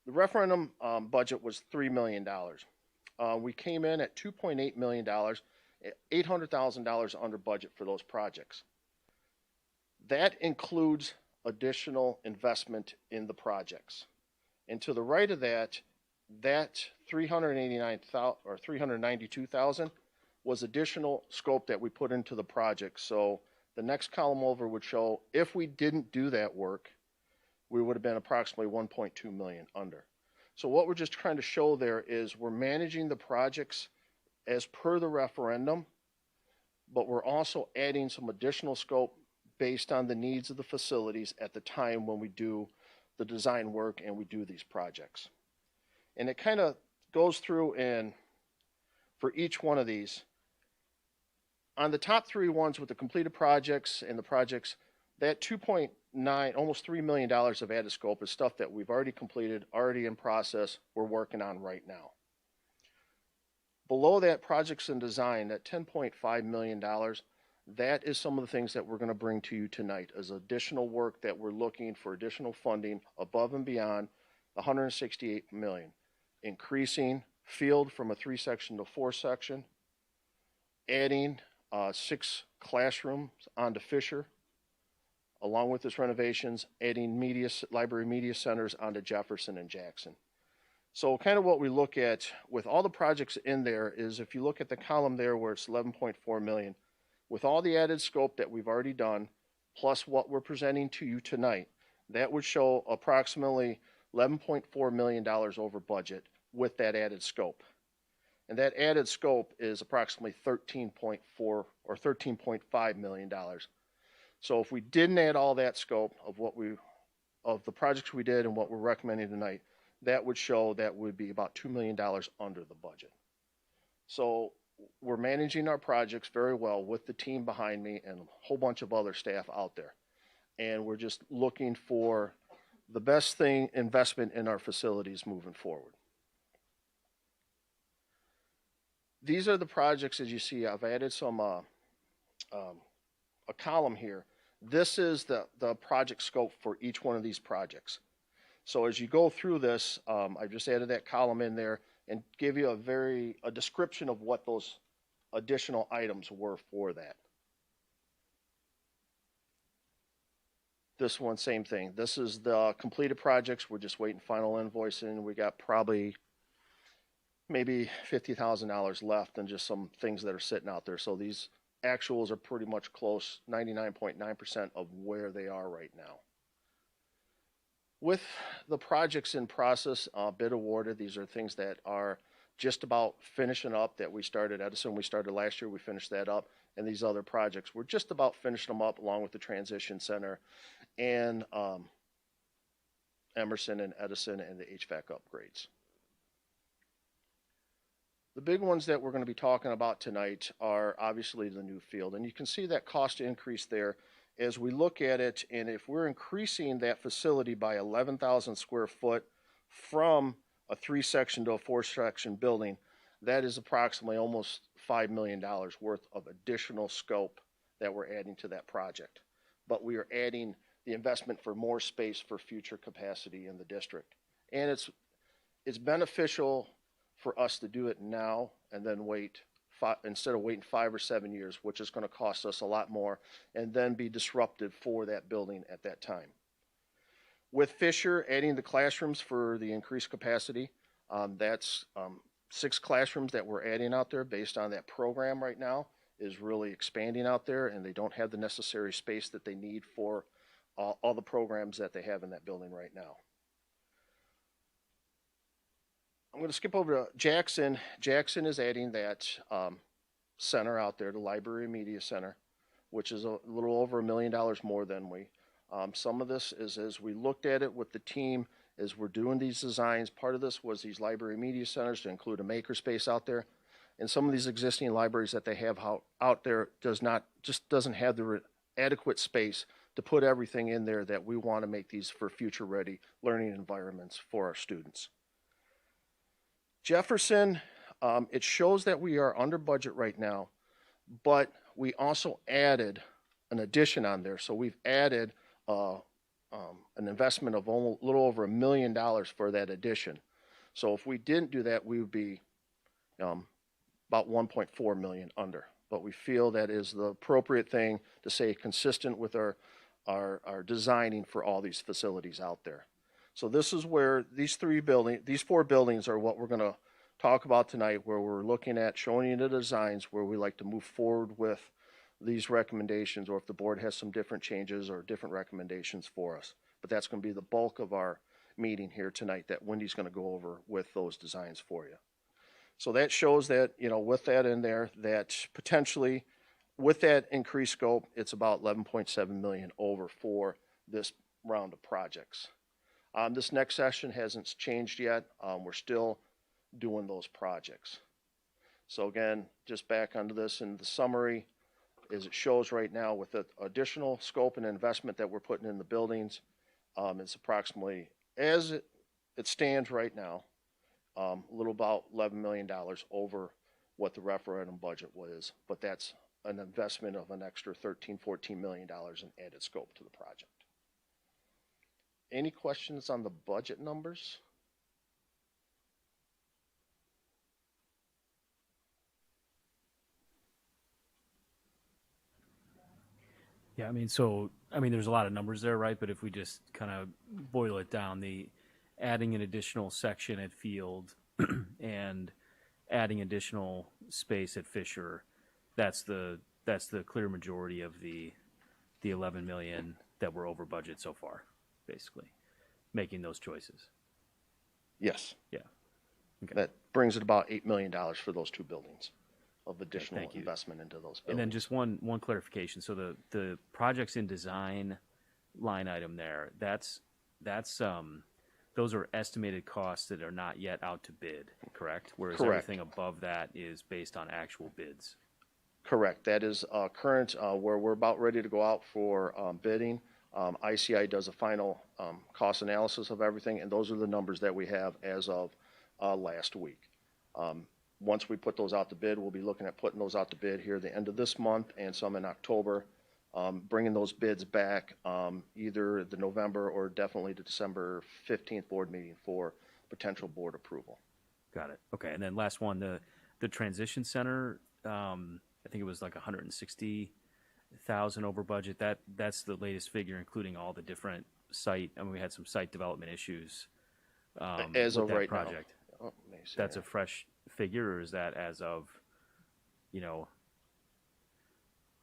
The referendum budget was $3 million. We came in at $2.8 million, $800,000 under budget for those projects. That includes additional investment in the projects. And to the right of that, that $392,000 was additional scope that we put into the project. So the next column over would show if we didn't do that work, we would have been approximately 1.2 million under. So what we're just trying to show there is we're managing the projects as per the referendum, but we're also adding some additional scope based on the needs of the facilities at the time when we do the design work and we do these projects. And it kind of goes through and for each one of these, on the top three ones with the completed projects and the projects, that 2.9, almost $3 million of added scope is stuff that we've already completed, already in process, we're working on right now. Below that, projects and design, that $10.5 million, that is some of the things that we're going to bring to you tonight as additional work that we're looking for additional funding above and beyond the $168 million. Increasing field from a 3-section to 4-section, adding 6 classrooms onto Fisher, along with its renovations, adding library media centers onto Jefferson and Jackson. So kind of what we look at with all the projects in there is if you look at the column there where it's 11.4 million, with all the added scope that we've already done, plus what we're presenting to you tonight, that would show approximately $11.4 million over budget with that added scope. And that added scope is approximately $13.4 or $13.5 million. So if we didn't add all that scope of the projects we did and what we're recommending tonight, that would show that would be about $2 million under the budget. So we're managing our projects very well with the team behind me and a whole bunch of other staff out there. And we're just looking for the best investment in our facilities moving forward. These are the projects, as you see. I've added some a column here. This is the project scope for each one of these projects. So as you go through this, I've just added that column in there and give you a description of what those additional items were for that. This one, same thing. This is the completed projects. We're just waiting final invoicing. We got probably maybe $50,000 left and just some things that are sitting out there. So these actuals are pretty much close, 99.9% of where they are right now. With the projects in process, bid awarded, these are things that are just about finishing up that we started. Edison, we started last year, we finished that up. And these other projects, we're just about finishing them up along with the transition center and Emerson and Edison and the HVAC upgrades. The big ones that we're going to be talking about tonight are obviously the new field. And you can see that cost increase there as we look at it. And if we're increasing that facility by 11,000 square foot from a 3-section to a 4-section building, that is approximately almost $5 million worth of additional scope that we're adding to that project. But we are adding the investment for more space for future capacity in the district. And it's beneficial for us to do it now and then wait, instead of waiting 5 or 7 years, which is going to cost us a lot more, and then be disruptive for that building at that time. With Fisher, adding the classrooms for the increased capacity, that's 6 classrooms that we're adding out there based on that program right now is really expanding out there, and they don't have the necessary space that they need for all the programs that they have in that building right now. I'm going to skip over to Jackson. Jackson is adding that center out there, the Library and Media Center, which is a little over $1 million more than we. Some of this is as we looked at it with the team as we're doing these designs. Part of this was these Library and Media Centers to include a makerspace out there. And some of these existing libraries that they have out there doesn't have the adequate space to put everything in there that we want to make these for future ready learning environments for our students. Jefferson, it shows that we are under budget right now, but we also added an addition on there. So we've added an investment of a little over $1 million for that addition. So if we didn't do that, we would be about 1.4 million under. But we feel that is the appropriate thing to say, consistent with our designing for all these facilities out there. So this is where these 4 buildings are what we're going to talk about tonight, where we're looking at showing you the designs where we like to move forward with these recommendations, or if the board has some different changes or different recommendations for us. But that's going to be the bulk of our meeting here tonight that Wendy's going to go over with those designs for you. So that shows that, with that in there, that potentially with that increased scope, it's about 11.7 million over for this round of projects. This next session hasn't changed yet. We're still doing those projects. So again, just back onto this in the summary, as it shows right now with the additional scope and investment that we're putting in the buildings, it's approximately, as it stands right now, a little about $11 million over what the referendum budget was, but that's an investment of an extra $13-14 million in added scope to the project. Any questions on the budget numbers? Yeah, there's a lot of numbers there, right? But if we just kind of boil it down, adding an additional section at Field and adding additional space at Fisher, that's the clear majority of the 11 million that we're over budget so far, basically, making those choices. Yes. Yeah. Okay. That brings it about $8 million for those 2 buildings of additional thank you. investment into those And buildings. then just one clarification. So the projects in design line item there, that's those are estimated costs that are not yet out to bid, correct? Whereas Correct. everything above that is based on actual bids. Correct. That is current, where we're about ready to go out for bidding. ICI does a final cost analysis of everything, and those are the numbers that we have as of last week. Once we put those out to bid, we'll be looking at putting those out to bid here the end of this month and some in October, bringing those bids back either the November or definitely the December 15th board meeting for potential board approval. Got it. Okay. And then last one, the transition center, I think it was like 160,000 over budget. That's the latest figure, including all the different site. I mean, we had some site development issues As with of that right project. now. Oh, let me see That's here. a fresh figure, or is that as of, a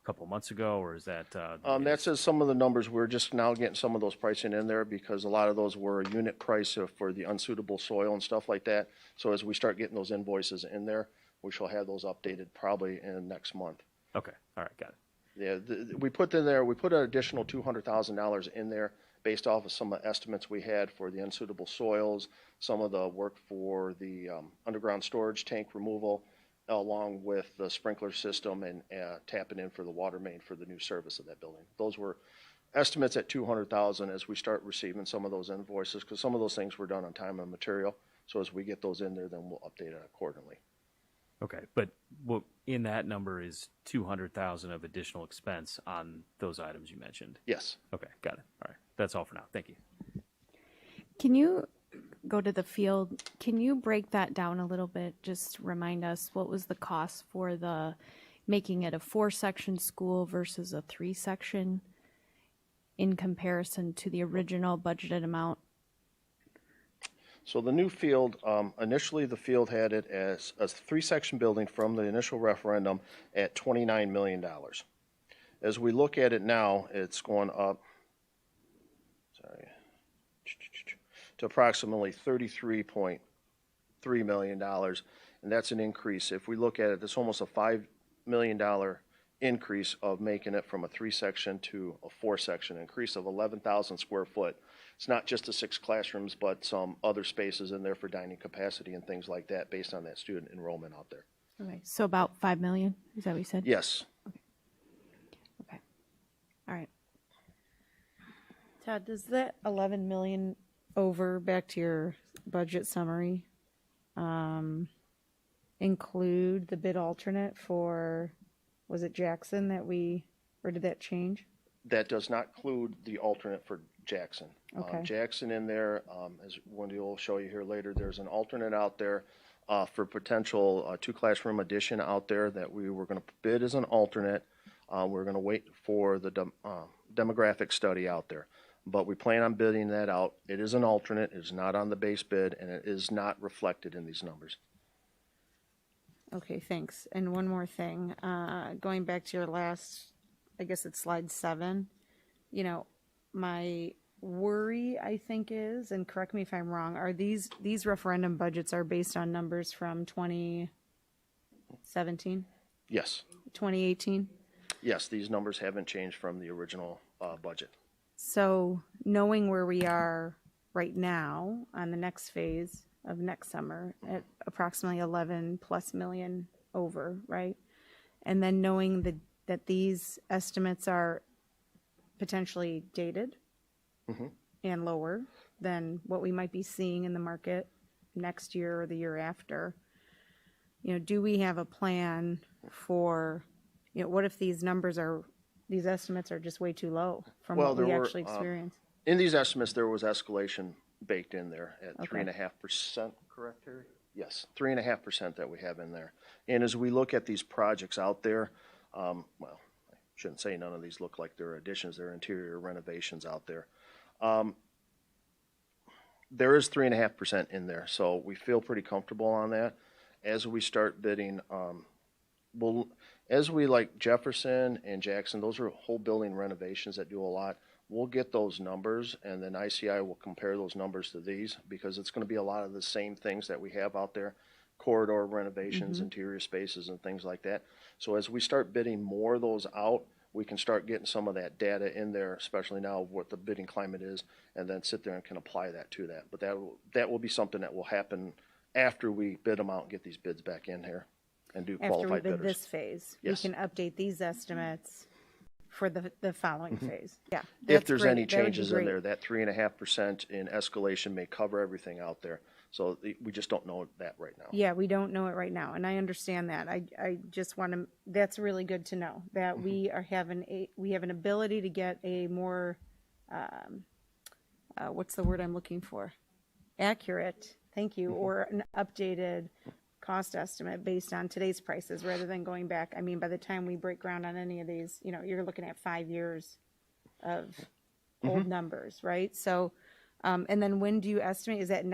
couple months ago, or is that? That says some of the numbers, we're just now getting some of those pricing in there because a lot of those were a unit price for the unsuitable soil and stuff like that. So as we start getting those invoices in there, we shall have those updated probably in next month. Okay. All right. Got it. Yeah, we put an additional $200,000 in there based off of some of the estimates we had for the unsuitable soils, some of the work for the underground storage tank removal, along with the sprinkler system and tapping in for the water main for the new service of that building. Those were estimates at $200,000 as we start receiving some of those invoices, because some of those things were done on time and material. So as we get those in there, then we'll update it accordingly. Okay. But what in that number is 200,000 of additional expense on those items you mentioned? Yes. Okay. Got it. All right. That's all for now. Thank you. Can you go to the field? Can you break that down a little bit? Just remind us, what was the cost for making it a 4-section school versus a 3-section in comparison to the original budgeted amount? So the new field, initially the field had it as a 3-section building from the initial referendum at $29 million. As we look at it now, it's going up, to approximately $33.3 million, and that's an increase. If we look at it, it's almost a $5 million increase of making it from a 3-section to a 4-section, increase of 11,000 square foot. It's not just the 6 classrooms, but some other spaces in there for dining capacity and things like that based on that student enrollment out there. Okay, so about 5 million, is that what you said? Yes. Okay. All right. Todd, does that 11 million over, back to your budget summary, include the bid alternate for, was it Jackson or did that change? That does not include the alternate for Jackson. Okay. Jackson in there, as Wendy will show you here later, there's an alternate out there for potential 2-classroom addition out there that we were going to bid as an alternate. We're going to wait for the demographic study out there. But we plan on bidding that out. It is an alternate, it is not on the base bid, and it is not reflected in these numbers. Okay, thanks. And one more thing, going back to your last, I guess it's slide 7, my worry, I think is, and correct me if I'm wrong, are these referendum budgets are based on numbers from 2017, Yes, 2018? yes, these numbers haven't changed from the original budget. So knowing where we are right now on the next phase of next summer at approximately 11 plus million over, right? And then knowing that these estimates are potentially dated and lower than what we might be seeing in the market next year or the year after, do we have a plan for, what if these estimates are just way too low from what we actually experience? In these estimates, there was escalation baked in there at Okay. 3.5%, correct, Terry? Yes, 3.5% that we have in there. And as we look at these projects out there, well, I shouldn't say none of these look like they're additions, they're interior renovations out there. There is 3.5% in there, so we feel pretty comfortable on that. As we start bidding, as we like Jefferson and Jackson, those are whole building renovations that do a lot. We'll get those numbers, and then ICI will compare those numbers to these, because it's going to be a lot of the same things that we have out there. corridor renovations, interior spaces and things like that. So as we start bidding more of those out, we can start getting some of that data in there, especially now what the bidding climate is, and then sit there and can apply that to that. But that will be something that will happen after we bid them out and get these bids back in here and do After we qualified bid bidders. this phase, Yes. we can update these estimates for the following phase. Yeah. If that's there's great. any That would be changes in great. there, that 3.5% in escalation may cover everything out there. So we just don't know that right now. Yeah, we don't know it right now, and I understand that. I just want to, that's really good to know, that we are we have an ability to get a more, what's the word I'm looking for? Accurate, thank you, or an updated cost estimate based on today's prices rather than going back. I mean, by the time we break ground on any of these, you're looking at 5 years of old numbers, right? So, and then when do you estimate? Is that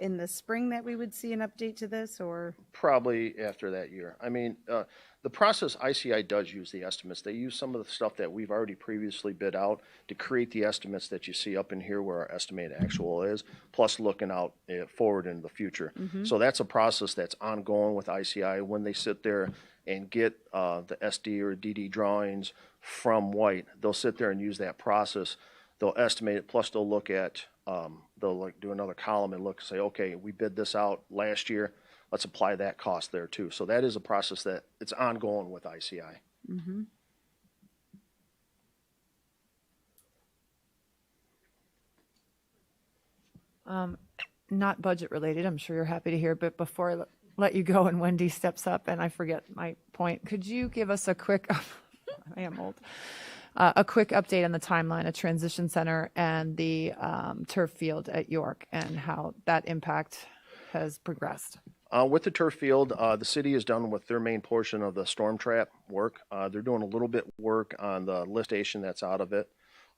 in the spring that we would see an update to this, or? Probably after that year. I mean, the process, ICI does use the estimates. They use some of the stuff that we've already previously bid out to create the estimates that you see up in here where our estimated actual is, plus looking out forward in the future. So that's a process that's ongoing with ICI. When they sit there and get the SD or DD drawings from White, they'll sit there and use that process. They'll estimate it, plus they'll look at, they'll do another column and look, say, okay, we bid this out last year, let's apply that cost there too. So that is a process that it's ongoing with ICI. Not budget related, I'm sure you're happy to hear, but before I let you go and Wendy steps up and I forget my point, could you give us a quick, I am old, a quick update on the timeline of Transition Center and the turf field at York and how that impact has progressed? With the turf field, the city is done with their main portion of the storm trap work. They're doing a little bit work on the lift station that's out of it.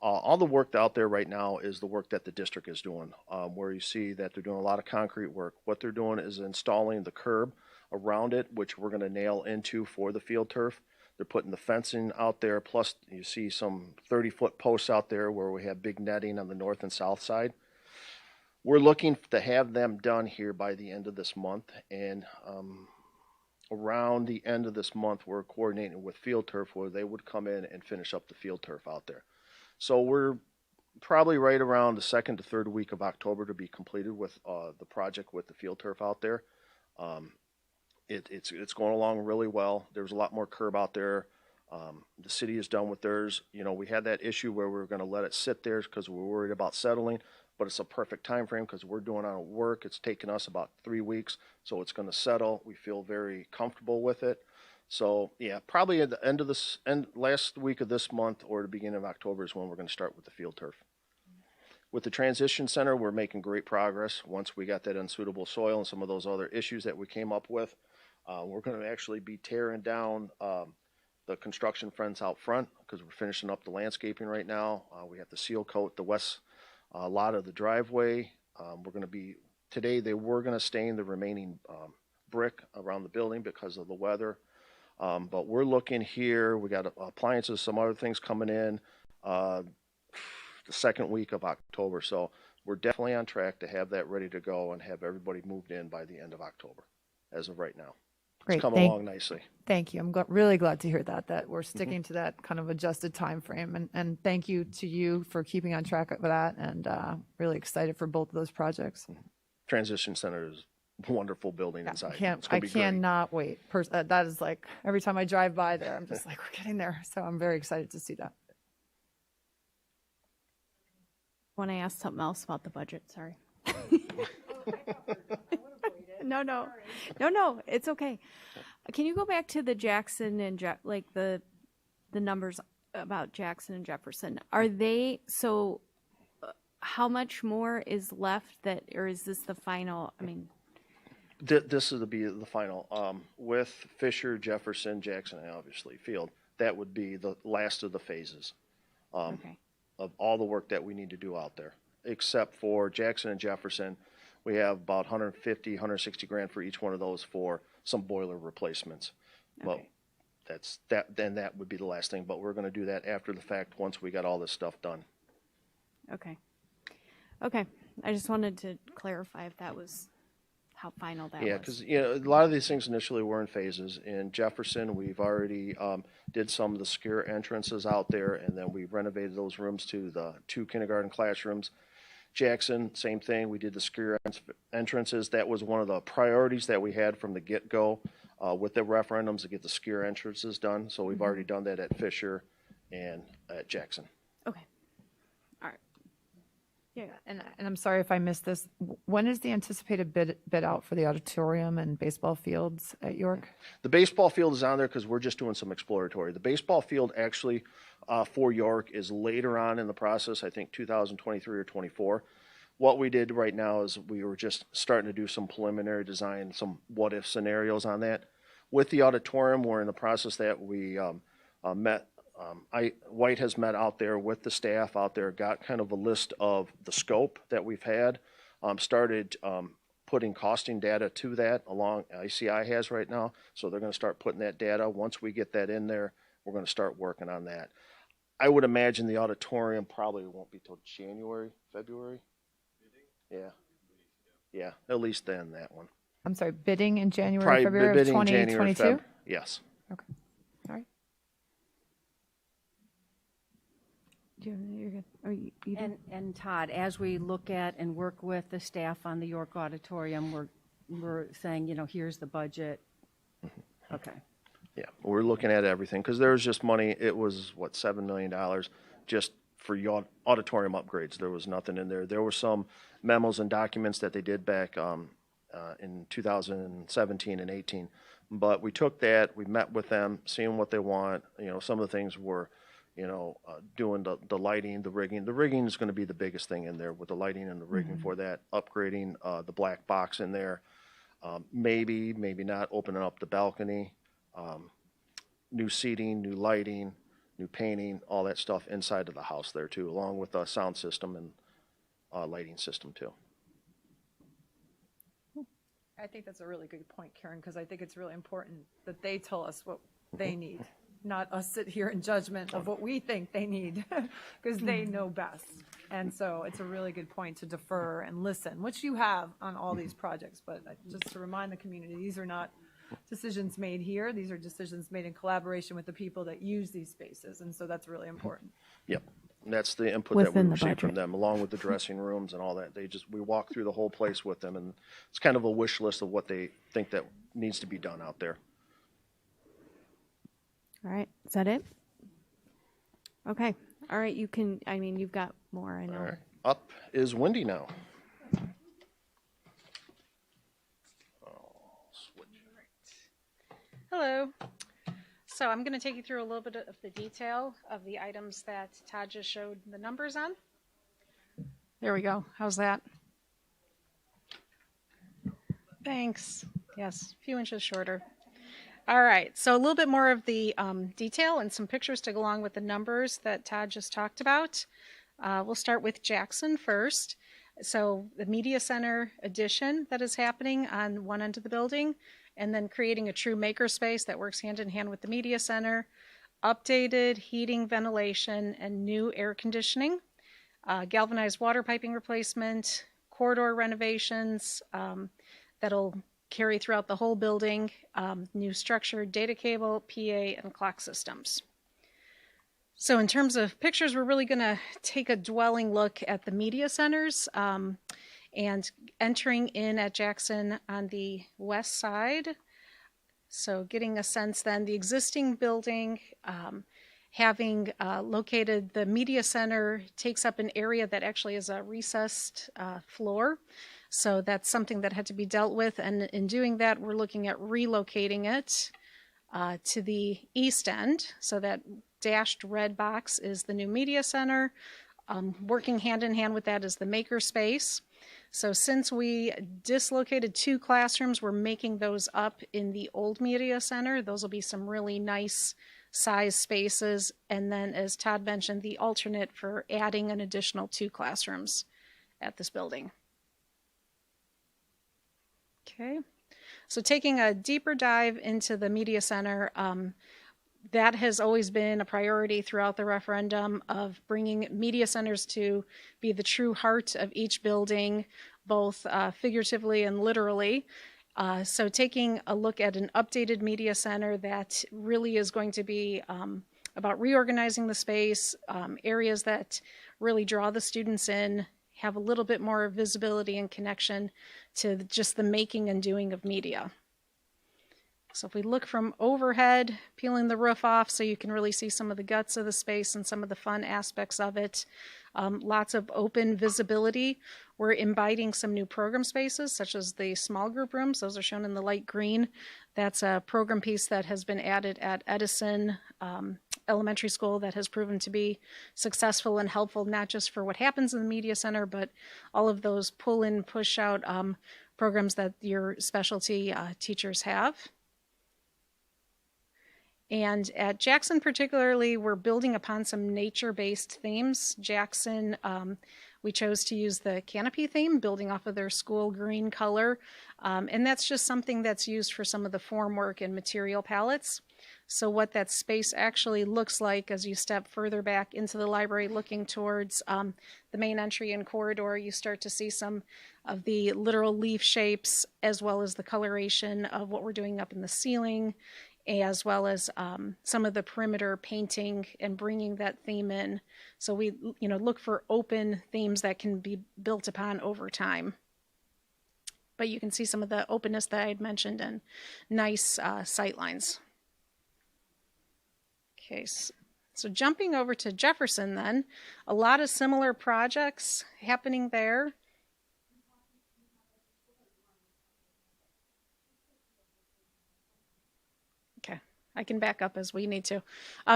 All the work out there right now is the work that the district is doing, where you see that they're doing a lot of concrete work. What they're doing is installing the curb around it, which we're going to nail into for the field turf. They're putting the fencing out there, plus you see some 30-foot posts out there where we have big netting on the north and south side. We're looking to have them done here by the end of this month, and around the end of this month, we're coordinating with Field Turf where they would come in and finish up the field turf out there. So we're probably right around the second to third week of October to be completed with the project with the field turf out there. It's going along really well. There's a lot more curb out there. The city is done with theirs. We had that issue where we were going to let it sit there because we were worried about settling, but it's a perfect time frame because we're doing our work. It's taken us about 3 weeks, so it's going to settle. We feel very comfortable with it. So yeah, probably at the end of this last week of this month or the beginning of October is when we're going to start with the field turf. With the transition center, we're making great progress. Once we got that unsuitable soil and some of those other issues that we came up with, we're going to actually be tearing down the construction fence out front because we're finishing up the landscaping right now. We have to seal coat the west lot of the driveway. Today they were going to stain the remaining brick around the building because of the weather. But we're looking here, we got appliances, some other things coming in the second week of October. So we're definitely on track to have that ready to go and have everybody moved in by the end of October as of right now. Great. It's coming along nicely. Thank you. I'm really glad to hear that we're sticking to that kind of adjusted time frame. And thank you to you for keeping on track of that, and really excited for both of those projects. Transition Center is a wonderful building inside. It's I gonna be great. cannot wait. That is like, every time I drive by there, I'm just like, we're getting there. So I'm very excited to see that. Want to ask something else about the budget? Sorry. No, it's okay. Can you go back to the Jackson and the numbers about Jackson and Jefferson? Are they so? How much more is left or is this the final? I mean, This is the final. With Fisher, Jefferson, Jackson, and obviously Field, that would be the last of the phases of all the work that we need to do out there. Except for Jackson and Jefferson, we have about 150, 160 grand for each one of those for some boiler replacements. Well, then that would be the last thing, but we're going to do that after the fact once we got all this stuff done. Okay. I just wanted to clarify if that was how final that Yeah, was. because, you know, a lot of these things initially were in phases. In Jefferson, we've already did some of the secure entrances out there, and then we renovated those rooms to the 2 kindergarten classrooms. Jackson, same thing. We did the secure entrances. That was one of the priorities that we had from the get-go with the referendums to get the secure entrances done. So we've already done that at Fisher and at Jackson. Okay. All right. Yeah. And I'm sorry if I missed this. When is the anticipated bid out for the auditorium and baseball fields at York? The baseball field is on there because we're just doing some exploratory. The baseball field actually for York is later on in the process, I think 2023 or 24. What we did right now is we were just starting to do some preliminary design, some what-if scenarios on that. With the auditorium, we're in the process that we met. White has met out there with the staff out there, got kind of a list of the scope that we've had, started putting costing data to that along ICI has right now. So they're going to start putting that data. Once we get that in there, we're going to start working on that. I would imagine the auditorium probably won't be till January, February. Yeah. Yeah, at least then that one. I'm sorry, bidding in January, Probably February of bidding January, 2022? Feb. Yes. Okay. All right. You're good. Oh, you do? And Todd, as we look at and work with the staff on the York Auditorium, we're saying, you know, here's the budget. Okay. Yeah, we're looking at everything because there was just money. It was what, $7 million just for auditorium upgrades. There was nothing in there. There were some memos and documents that they did back in 2017 and 18. But we took that, we met with them, seeing what they want. You know, some of the things were, you know, doing the lighting, the rigging. The rigging is going to be the biggest thing in there with the lighting and the rigging for that. Upgrading the black box in there. Maybe not opening up the balcony. New seating, new lighting, new painting, all that stuff inside of the house there too, along with a sound system and lighting system too. I think that's a really good point, Karen, because I think it's really important that they tell us what they need, not us sit here in judgment of what we think they need, because they know best. And so it's a really good point to defer and listen, which you have on all these projects. But just to remind the community, these are not decisions made here. These are decisions made in collaboration with the people that use these spaces. And so that's really important. Yep. And that's the input that we Within the received from budget. them, along with the dressing rooms and all that. We walk through the whole place with them, and it's kind of a wish list of what they think that needs to be done out there. All right. Is that it? Okay. All right. You can, I mean, you've got more, I know. All right. Up is Wendy now. Hello. So I'm going to take you through a little bit of the detail of the items that Todd just showed the numbers on. There we go. How's that? Thanks. Yes, a few inches shorter. All right, so a little bit more of the detail and some pictures to go along with the numbers that Todd just talked about. We'll start with Jackson first. So the Media Center addition that is happening on one end of the building, and then creating a true makerspace that works hand in hand with the Media Center, updated heating, ventilation, and new air conditioning, galvanized water piping replacement, corridor renovations that'll carry throughout the whole building, new structured data cable, PA, and clock systems. So in terms of pictures, we're really going to take a dwelling look at the media centers and entering in at Jackson on the west side. So getting a sense then, the existing building, having located the media center takes up an area that actually is a recessed floor. So that's something that had to be dealt with. And in doing that, we're looking at relocating it to the east end. So that dashed red box is the new media center. Working hand in hand with that is the maker space. So since we dislocated 2 classrooms, we're making those up in the old media center. Those will be some really nice size spaces. And then, as Todd mentioned, the alternate for adding an additional 2 classrooms at this building. Okay, so taking a deeper dive into the media center, that has always been a priority throughout the referendum of bringing media centers to be the true heart of each building, both figuratively and literally. So taking a look at an updated media center that really is going to be about reorganizing the space, areas that really draw the students in, have a little bit more visibility and connection to just the making and doing of media. So if we look from overhead, peeling the roof off so you can really see some of the guts of the space and some of the fun aspects of it. Lots of open visibility. We're inviting some new program spaces, such as the small group rooms. Those are shown in the light green. That's a program piece that has been added at Edison Elementary School that has proven to be successful and helpful, not just for what happens in the media center, but all of those pull-in, push-out programs that your specialty teachers have. And at Jackson particularly, we're building upon some nature-based themes. Jackson, we chose to use the canopy theme, building off of their school green color. And that's just something that's used for some of the formwork and material palettes. So what that space actually looks like as you step further back into the library, looking towards the main entry and corridor, you start to see some of the literal leaf shapes, as well as the coloration of what we're doing up in the ceiling, as well as some of the perimeter painting and bringing that theme in. So we, look for open themes that can be built upon over time. But you can see some of the openness that I had mentioned and nice sight lines. Okay, so jumping over to Jefferson then, a lot of similar projects happening there. I can back up as we need to.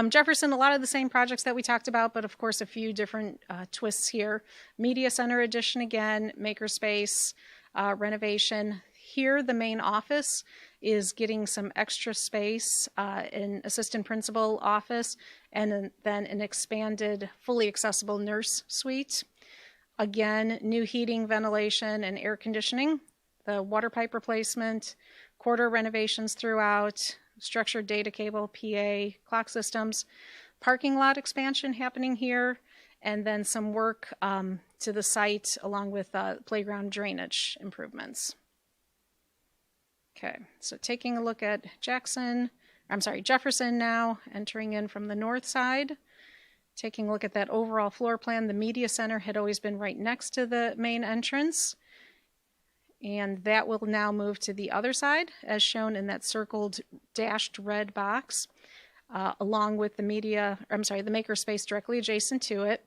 Jefferson, a lot of the same projects that we talked about, but of course a few different twists here. Media Center addition again, makerspace, renovation. Here the main office is getting some extra space, an assistant principal office, and then an expanded, fully accessible nurse suite. Again, new heating, ventilation, and air conditioning. The water pipe replacement, corridor renovations throughout, structured data cable, PA, clock systems, parking lot expansion happening here, and then some work to the site along with playground drainage improvements. Okay, so taking a look at Jefferson now, entering in from the north side. Taking a look at that overall floor plan, the media center had always been right next to the main entrance. And that will now move to the other side, as shown in that circled dashed red box, along with the makerspace directly adjacent to it.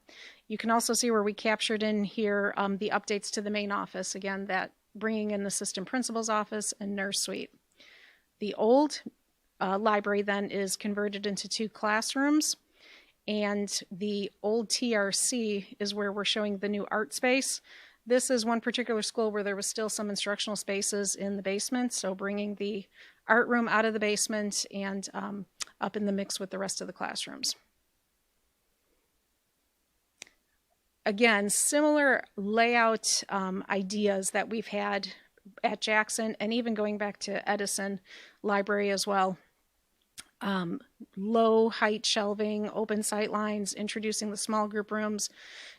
You can also see where we captured in here the updates to the main office. Again, that bringing in the assistant principal's office and nurse suite. The old library then is converted into 2 classrooms, and the old TRC is where we're showing the new art space. This is one particular school where there was still some instructional spaces in the basement, so bringing the art room out of the basement and up in the mix with the rest of the classrooms. Again, similar layout ideas that we've had at Jackson and even going back to Edison Library as well. Low height shelving, open sight lines, introducing the small group rooms,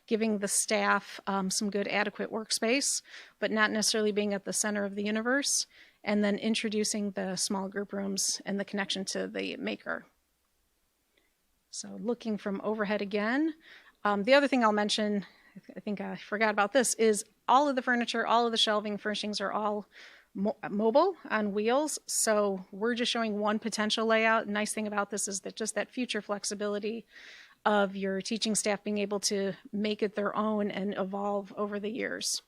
giving the staff some good adequate workspace, but not necessarily being at the center of the universe, and then introducing the small group rooms and the connection to the maker. So looking from overhead again. The other thing I'll mention, I think I forgot about this, is all of the furniture, all of the shelving furnishings are all mobile on wheels. So we're just showing one potential layout. The nice thing about this is that just that future flexibility of your teaching staff being able to make it their own and evolve over the years.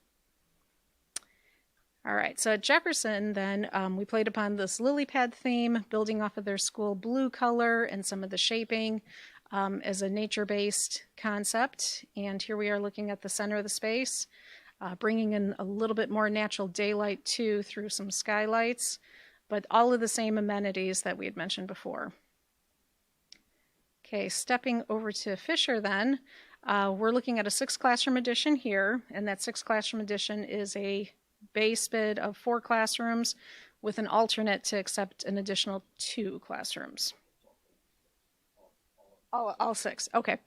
All right, so at Jefferson then, we played upon this lily pad theme, building off of their school blue color and some of the shaping as a nature-based concept. And here we are looking at the center of the space, bringing in a little bit more natural daylight too through some skylights, but all of the same amenities that we had mentioned before. Okay, stepping over to Fisher then, we're looking at a 6 classroom addition here, and that 6 classroom addition is a base bid of 4 classrooms with an alternate to accept an additional 2 classrooms. All 6, okay.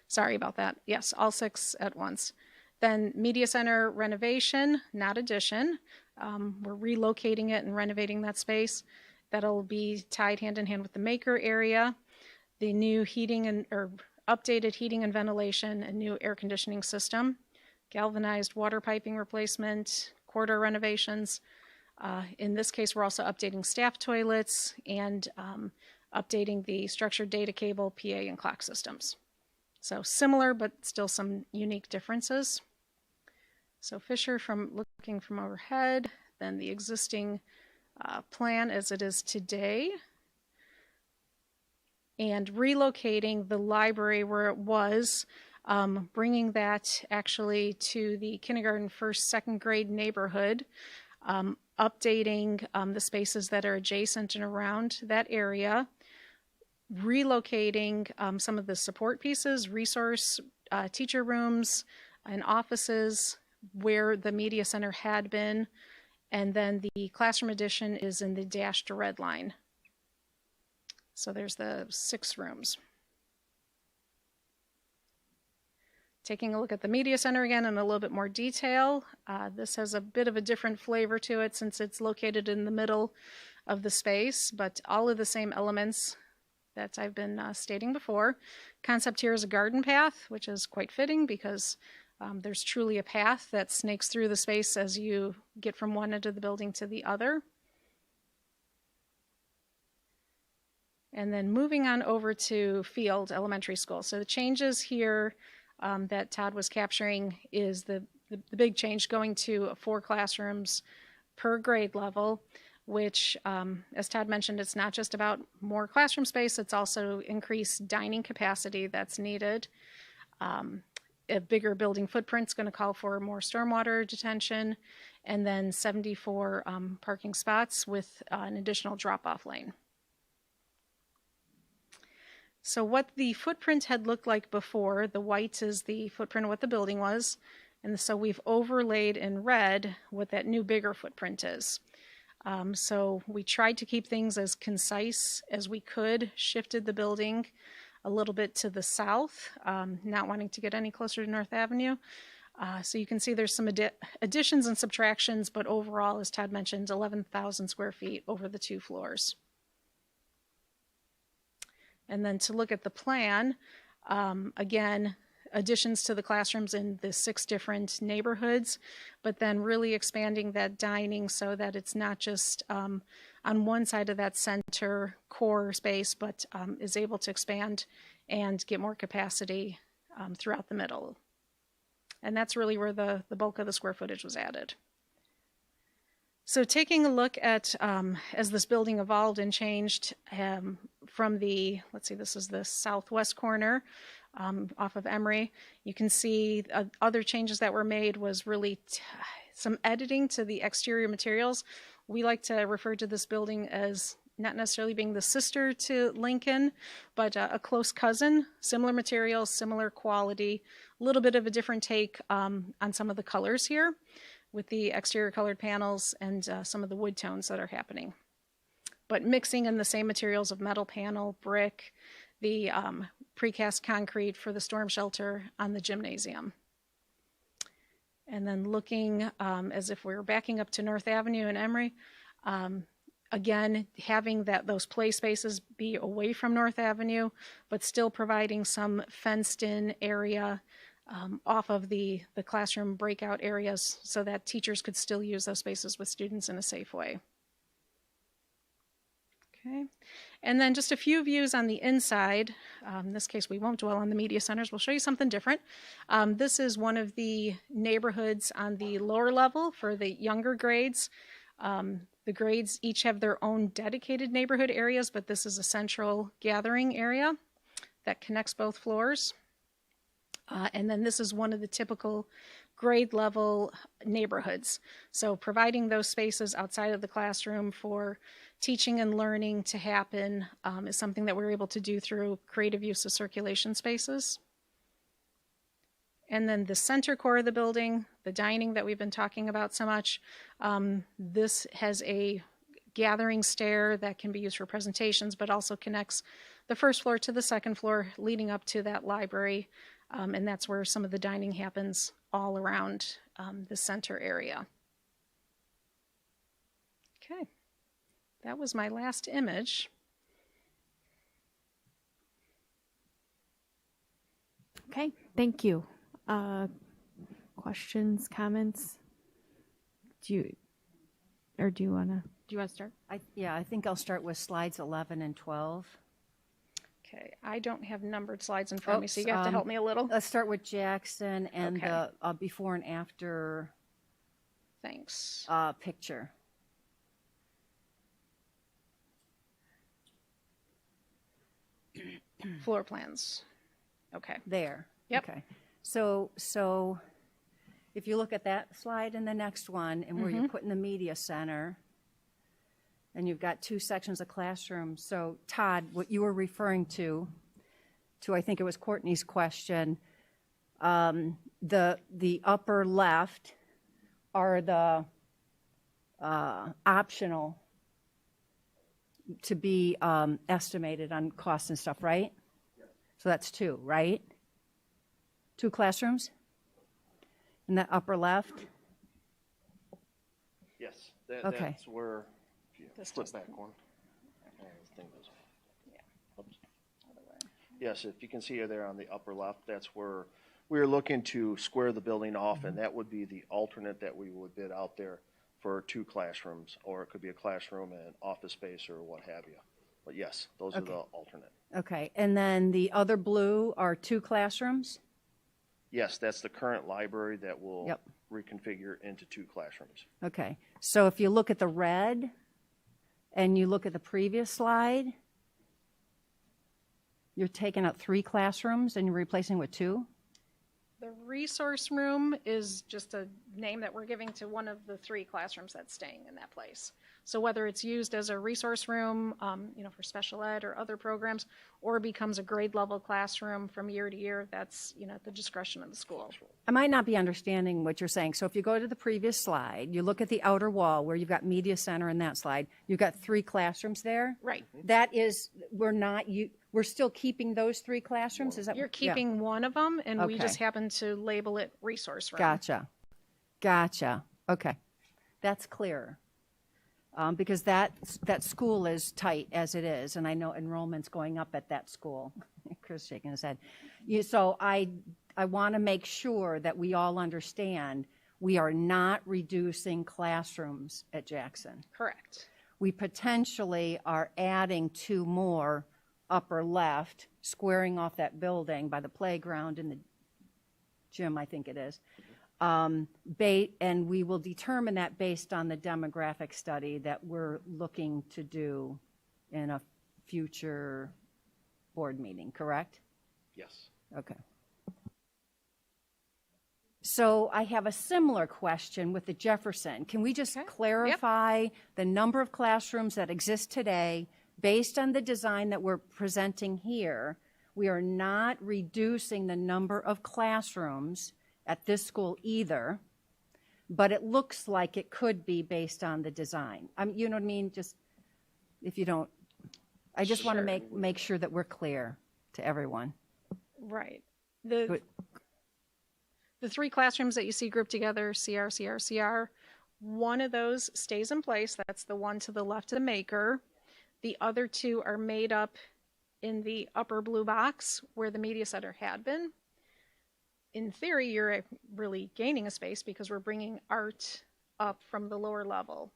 Sorry about that. Yes, all 6 at once. Then media center renovation, not addition. We're relocating it and renovating that space. That'll be tied hand in hand with the maker area, the new updated heating and ventilation, and new air conditioning system, galvanized water piping replacement, corridor renovations. In this case, we're also updating staff toilets and updating the structured data cable, PA, and clock systems. So similar, but still some unique differences. So Fisher, looking from overhead, then the existing plan as it is today, and relocating the library where it was, bringing that actually to the kindergarten, first, second grade neighborhood, updating the spaces that are adjacent and around that area, relocating some of the support pieces, resource teacher rooms and offices where the media center had been, and then the classroom addition is in the dashed red line. So there's the 6 rooms. Taking a look at the media center again in a little bit more detail. This has a bit of a different flavor to it since it's located in the middle of the space, but all of the same elements that I've been stating before. Concept here is a garden path, which is quite fitting because there's truly a path that snakes through the space as you get from one end of the building to the other. And then moving on over to Field Elementary School. So the changes here that Todd was capturing is the big change going to 4 classrooms per grade level, which, as Todd mentioned, it's not just about more classroom space, it's also increased dining capacity that's needed. A bigger building footprint's going to call for more stormwater detention, and then 74 parking spots with an additional drop-off lane. So what the footprint had looked like before, the white is the footprint of what the building was, and so we've overlaid in red what that new bigger footprint is. So we tried to keep things as concise as we could, shifted the building a little bit to the south, not wanting to get any closer to North Avenue. So you can see there's some additions and subtractions, but overall, as Todd mentioned, 11,000 square feet over the 2 floors. And then to look at the plan, again, additions to the classrooms in the 6 different neighborhoods, but then really expanding that dining so that it's not just on one side of that center core space, but is able to expand and get more capacity throughout the middle. And that's really where the bulk of the square footage was added. So taking a look at, as this building evolved and changed from the, let's see, this is the southwest corner off of Emory, you can see other changes that were made was really some editing to the exterior materials. We like to refer to this building as not necessarily being the sister to Lincoln, but a close cousin, similar materials, similar quality, a little bit of a different take on some of the colors here with the exterior colored panels and some of the wood tones that are happening. But mixing in the same materials of metal panel, brick, the precast concrete for the storm shelter on the gymnasium. And then looking as if we were backing up to North Avenue and Emory, again, having those play spaces be away from North Avenue, but still providing some fenced-in area off of the classroom breakout areas so that teachers could still use those spaces with students in a safe way. Okay, and then just a few views on the inside. In this case, we won't dwell on the media centers. We'll show you something different. This is one of the neighborhoods on the lower level for the younger grades. The grades each have their own dedicated neighborhood areas, but this is a central gathering area that connects both floors. And then this is one of the typical grade level neighborhoods. So providing those spaces outside of the classroom for teaching and learning to happen is something that we're able to do through creative use of circulation spaces. And then the center core of the building, the dining that we've been talking about so much, this has a gathering stair that can be used for presentations, but also connects the first floor to the second floor, leading up to that library And that's where some of the dining happens all around the center area. Okay, that was my last image. Okay, thank you. Questions, comments? Do you want to start? I think I'll start with slides 11 and 12. Okay, I don't have numbered slides in front of me, so you have to Oops, help me a little. Let's start with Jackson and Okay. the before and after Thanks. picture. Floor plans. Okay. There. Yep. Okay. So if you look at that slide and the next one, and where you're putting the media center, and you've got two sections of classrooms. So Todd, what you were referring to I think it was Courtney's question, the upper left are the optional to be estimated on costs and stuff, right? So that's two, right? Two classrooms in that upper left? Yes, Okay. that's where, if you This flip doesn't- back one. This thing goes- Oops. Yes, if you can see there on the upper left, that's where we're looking to square the building off, and that would be the alternate that we would bid out there for two classrooms, or it could be a classroom and office space or what have you. But yes, those are the alternate. Okay, and then the other blue are two classrooms? Yes, that's the current library that will Yep. reconfigure into two classrooms. Okay, so if you look at the red and you look at the previous slide, you're taking out three classrooms and you're replacing with two? The resource room is just a name that we're giving to one of the three classrooms that's staying in that place. So whether it's used as a resource room, for special ed or other programs, or becomes a grade level classroom from year to year, that's, at the discretion of the school. I might not be understanding what you're saying. So if you go to the previous slide, you look at the outer wall where you've got media center in that slide, you've got three classrooms there. Right. That is, we're still keeping those three classrooms? Is that You're what- yeah. keeping one of them, and we Okay. just happen to label it resource room. Gotcha. Okay. That's clearer. Because that school is tight as it is, and I know enrollment's going up at that school. Chris shaking his head. So I want to make sure that we all understand we are not reducing classrooms at Jackson. Correct. We potentially are adding two more upper left, squaring off that building by the playground and the gym, I think it is. And we will determine that based on the demographic study that we're looking to do in a future board meeting, correct? Yes. Okay. So I have a similar question with the Jefferson. Can we just clarify the number of classrooms that exist today based on the design that we're presenting here? We are not reducing the number of classrooms at this school either, but it looks like it could be based on the design. You know what I mean? Just if you don't, I just want to make sure that we're clear to everyone. Right. The three classrooms that you see grouped together, CR, one of those stays in place. That's the one to the left of the maker. The other two are made up in the upper blue box where the media center had been. In theory, you're really gaining a space because we're bringing art up from the lower level.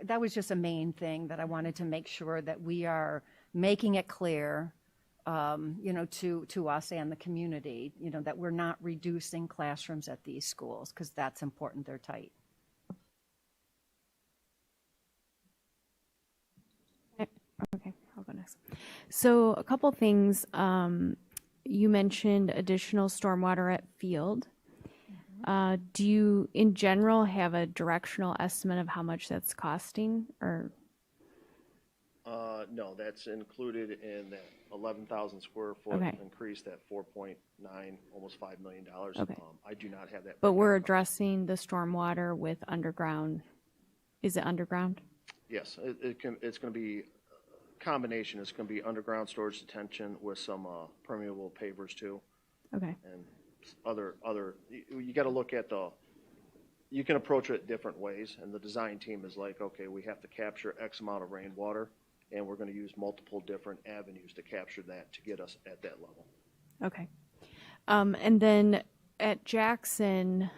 That was just a main thing that I wanted to make sure that we are making it clear, to us and the community, that we're not reducing classrooms at these schools because that's important. They're tight. Okay, I'll go next. So a couple things. You mentioned additional stormwater at Field. Do you, in general, have a directional estimate of how much that's costing, or? No, that's included in that 11,000 square foot Okay. increase, that 4.9, almost $5 million. Okay. I do not have that. But we're addressing the stormwater with underground. Is it underground? Yes, it's going to be combination. It's going to be underground storage detention with some permeable pavers too, Okay. and you got to look at you can approach it different ways, and the design team is like, okay, we have to capture X amount of rainwater, and we're going to use multiple different avenues to capture that to get us at that level. Okay. And then at Jackson,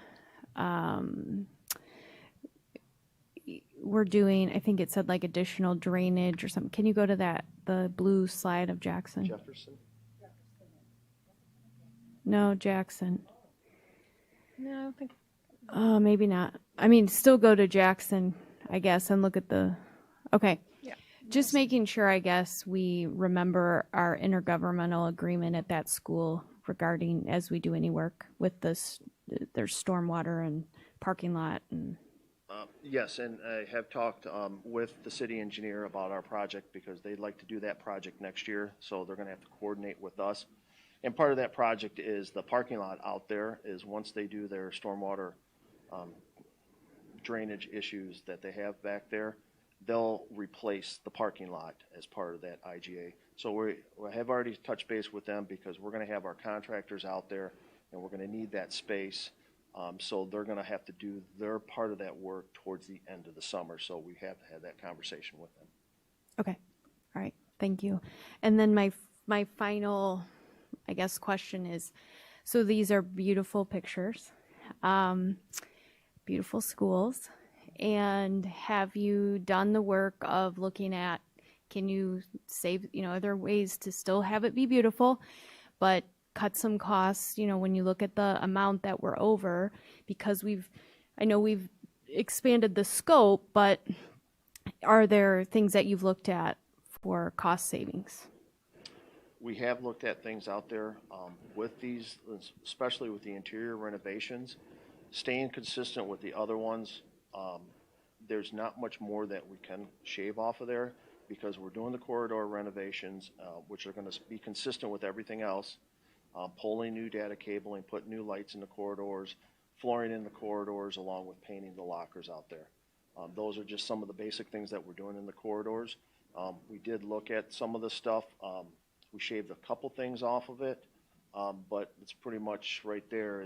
we're doing, I think it said like additional drainage or something. Can you go to the blue slide of Jackson? Jefferson? No, Jackson. No, I don't think. Maybe not. I mean, still go to Jackson, I guess, and look at okay. Yeah. Just making sure, I guess, we remember our intergovernmental agreement at that school regarding as we do any work with this, there's stormwater and parking lot and. Yes, and I have talked with the city engineer about our project because they'd like to do that project next year, so they're going to have to coordinate with us. And part of that project is the parking lot out there is once they do their stormwater drainage issues that they have back there, they'll replace the parking lot as part of that IGA. So we have already touched base with them because we're going to have our contractors out there and we're going to need that space. So they're going to have to do their part of that work towards the end of the summer. So we have to have that conversation with them. Okay. All right. Thank you. And then my final, I guess, question is, so these are beautiful pictures, beautiful schools. And have you done the work of looking at, can you save, are there ways to still have it be beautiful, but cut some costs, when you look at the amount that we're over, because I know we've expanded the scope, but are there things that you've looked at for cost savings? We have looked at things out there with these, especially with the interior renovations, staying consistent with the other ones. There's not much more that we can shave off of there because we're doing the corridor renovations, which are going to be consistent with everything else. Pulling new data cabling, putting new lights in the corridors, flooring in the corridors, along with painting the lockers out there. Those are just some of the basic things that we're doing in the corridors. We did look at some of the stuff. We shaved a couple things off of it, but it's pretty much right there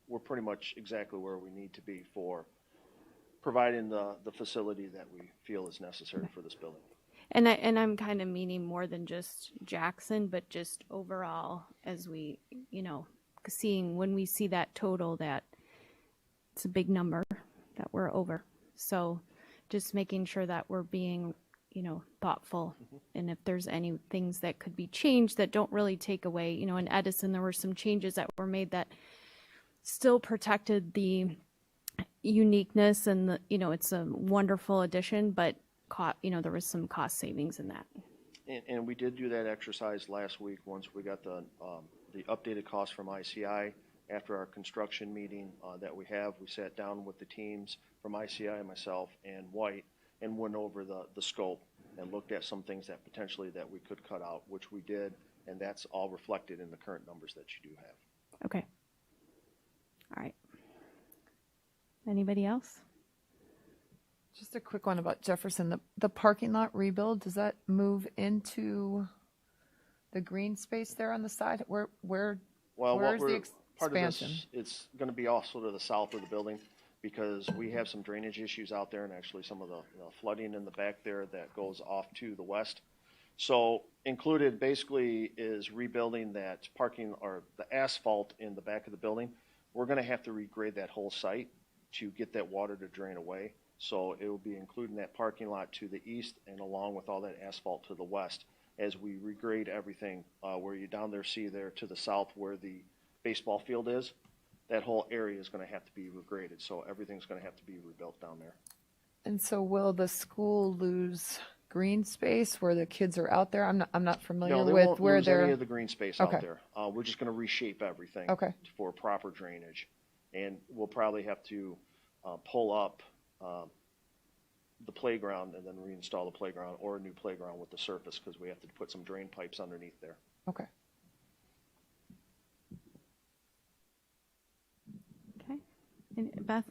we're pretty much exactly where we need to be for providing the facility that we feel is necessary for this building. And I'm kind of meaning more than just Jackson, but just overall as we, when we see that total, that it's a big number that we're over. So just making sure that we're being, thoughtful. And if there's any things that could be changed that don't really take away, in Edison, there were some changes that were made that still protected the uniqueness and the, it's a wonderful addition, but there was some cost savings in that. And we did do that exercise last week once we got the updated cost from ICI after our construction meeting that we have. We sat down with the teams from ICI, myself, and White, and went over the scope and looked at some things that potentially that we could cut out, which we did, and that's all reflected in the current numbers that you do have. Okay. All right. Anybody else? Just a quick one about Jefferson. The parking lot rebuild, does that move into the green space there on the side? Where's the expansion? It's going to be also to the south of the building because we have some drainage issues out there and actually some of the flooding in the back there that goes off to the west. So included basically is rebuilding that parking or the asphalt in the back of the building. We're going to have to regrade that whole site to get that water to drain away. So it will be including that parking lot to the east and along with all that asphalt to the west as we regrade everything where you down there see there to the south where the baseball field is. That whole area is going to have to be regraded. So everything's going to have to be rebuilt down there. And so will the school lose green space where the kids are out there? I'm not familiar No, they with won't where lose they're any of the green space Okay. out there. We're just going to reshape everything for proper drainage. And we'll probably have to pull up the playground and then reinstall the playground or a new playground with the surface because we have to put some drain pipes underneath there. Okay. Okay. And Beth?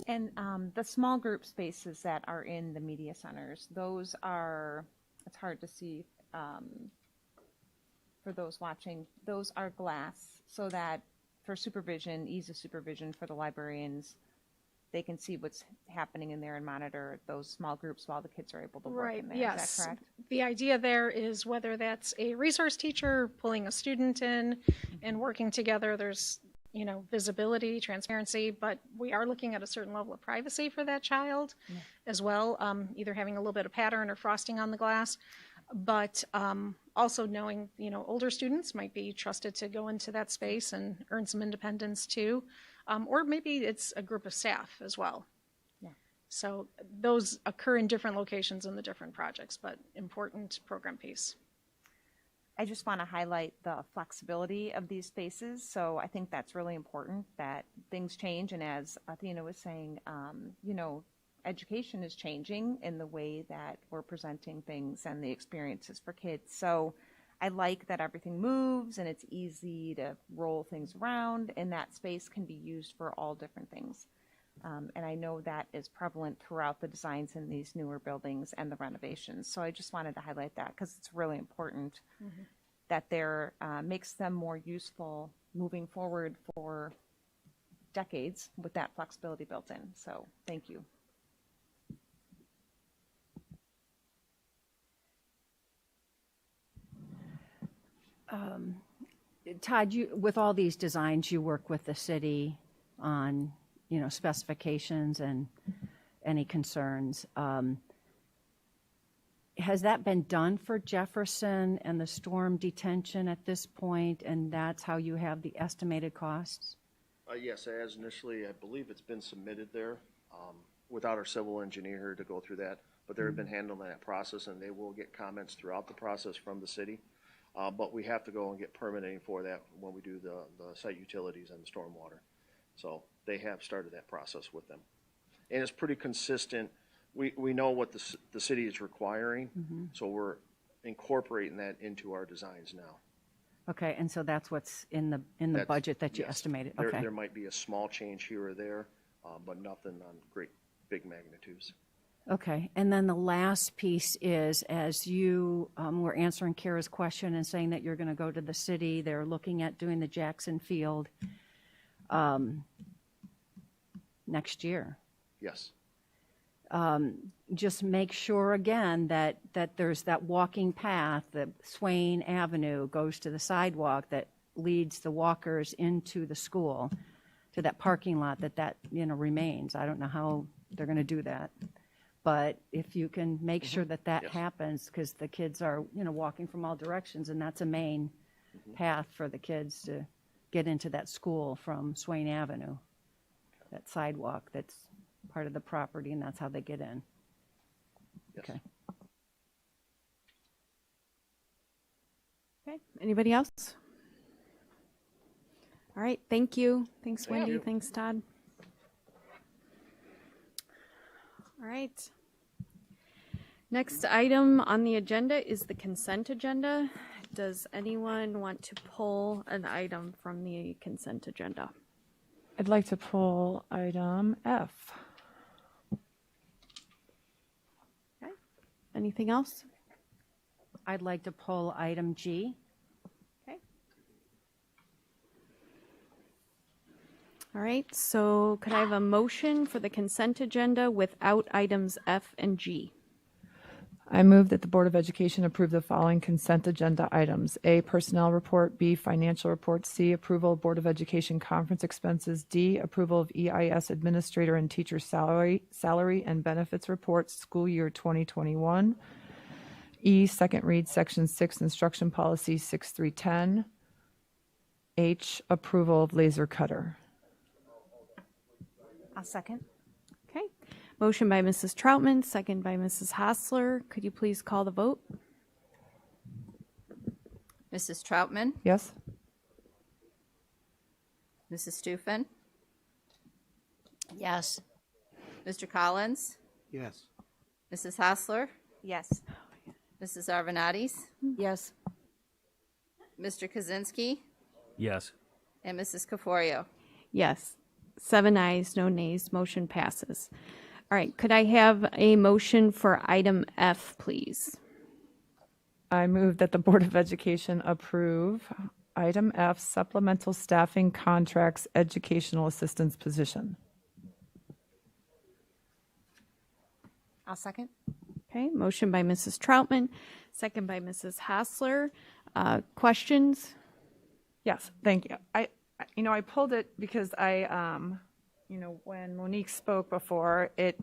And the small group spaces that are in the media centers, those are it's hard to see for those watching. Those are glass, so that for supervision, ease of supervision for the librarians, they can see what's happening in there and monitor those small groups while the kids are able to work Right, in there. yes. Is that correct? The idea there is whether that's a resource teacher pulling a student in and working together, there's, you know, visibility, transparency, but we are looking at a certain level of privacy for that child as well, either having a little bit of pattern or frosting on the glass. But also knowing, you know, older students might be trusted to go into that space and earn some independence too. Or maybe it's a group of staff as well. Yeah. So those occur in different locations in the different projects, but important program piece. I just want to highlight the flexibility of these spaces. So I think that's really important, that things change. And as Athena was saying, you know, education is changing in the way that we're presenting things and the experiences for kids. So I like that everything moves and it's easy to roll things around, and that space can be used for all different things. And I know that is prevalent throughout the designs in these newer buildings and the renovations. So I just wanted to highlight that because it's really important that there makes them more useful moving forward for decades with that flexibility built in. So thank you. Todd, you, with all these designs, you work with the city on, you know, specifications and any concerns. Has that been done for Jefferson and the storm detention at this point, and that's how you have the estimated costs? Yes, as initially, I believe it's been submitted there, without our civil engineer here to go through that, but they've been handling that process, and they will get comments throughout the process from the city. But we have to go and get permitting for that when we do the site utilities and the stormwater. So they have started that process with them. And it's pretty consistent. We know what the city is requiring, so we're incorporating that into our designs now. Okay, and so that's what's in the budget that you estimated? Okay. There might be a small change here or there, but nothing on great big magnitudes. Okay, and then the last piece is, as you were answering Kara's question and saying that you're going to go to the city, they're looking at doing the Jackson Field next year. Yes. Just make sure again that there's that walking path, that Swain Avenue goes to the sidewalk that leads the walkers into the school, to that parking lot that you know remains. I don't know how they're going to do that. But if you can make sure that happens, because the kids are, you know, walking from all directions, and that's a main path for the kids to get into that school from Swain Avenue, that sidewalk that's part of the property, and that's how they get in. Yes. Okay. Okay, anybody else? All right, thank you. Thanks, Wendy. Thanks, Todd. All right. Next item on the agenda is the consent agenda. Does anyone want to pull an item from the consent agenda? I'd like to pull item F. Okay. Anything else? I'd like to pull item G. Okay. All right, so could I have a motion for the consent agenda without items F and G? I move that the Board of Education approve the following consent agenda items: A, personnel report; B, financial report; C, approval of Board of Education conference expenses; D, approval of EIS administrator and teacher salary and benefits reports school year 2021; E, second read section 6 instruction policy 6310; H, approval of laser cutter. I'll second. Okay. Motion by Mrs. Troutman, second by Mrs. Hassler. Could you please call the vote? Mrs. Troutman, Yes? Mrs. Stufen, Yes. Mr. Collins, Yes. Mrs. Hassler, Yes. Mrs. Arvanatis, Yes. Mr. Kaczynski, Yes. and Mrs. Caforio. Yes. 7 ayes, no nays. Motion passes. All right. Could I have a motion for item F, please? I move that the Board of Education approve item F, supplemental staffing contracts, educational assistance position. I'll second. Okay, motion by Mrs. Troutman, second by Mrs. Hassler. Questions? Yes, thank you. I pulled it because when Monique spoke before, it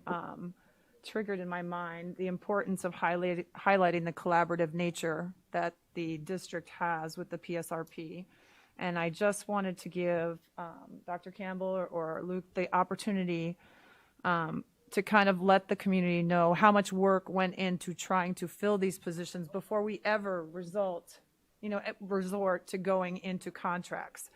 triggered in my mind the importance of highlighting the collaborative nature that the district has with the PSRP. And I just wanted to give Dr. Campbell or Luke the opportunity to kind of let the community know how much work went into trying to fill these positions before we ever resort to going into contracts.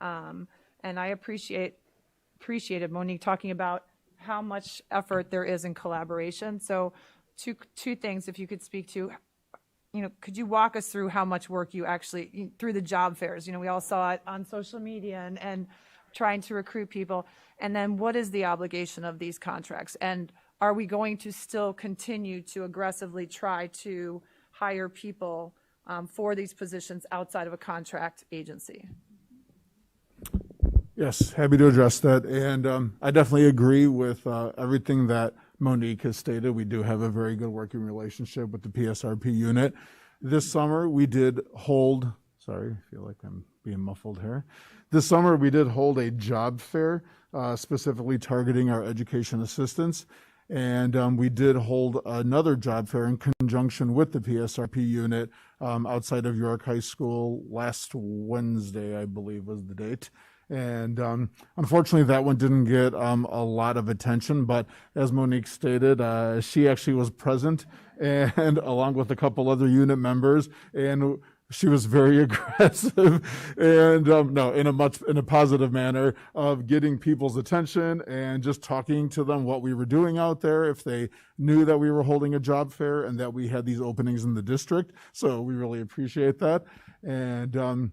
And I appreciated Monique talking about how much effort there is in collaboration. So two things, if you could speak to, could you walk us through how much work you actually, through the job fairs, we all saw it on social media and trying to recruit people. And then what is the obligation of these contracts? And are we going to still continue to aggressively try to hire people for these positions outside of a contract agency? Yes, happy to address that. And I definitely agree with everything that Monique has stated. We do have a very good working relationship with the PSRP unit. This summer, we did hold, sorry, I feel like I'm being muffled here. This summer, we did hold a job fair, specifically targeting our education assistants. And we did hold another job fair in conjunction with the PSRP unit outside of York High School last Wednesday, I believe was the date. And unfortunately, that one didn't get a lot of attention. But as Monique stated, she actually was present, and along with a couple other unit members, and she was very aggressive, and in a positive manner of getting people's attention and just talking to them what we were doing out there, if they knew that we were holding a job fair and that we had these openings in the district. So we really appreciate that. And there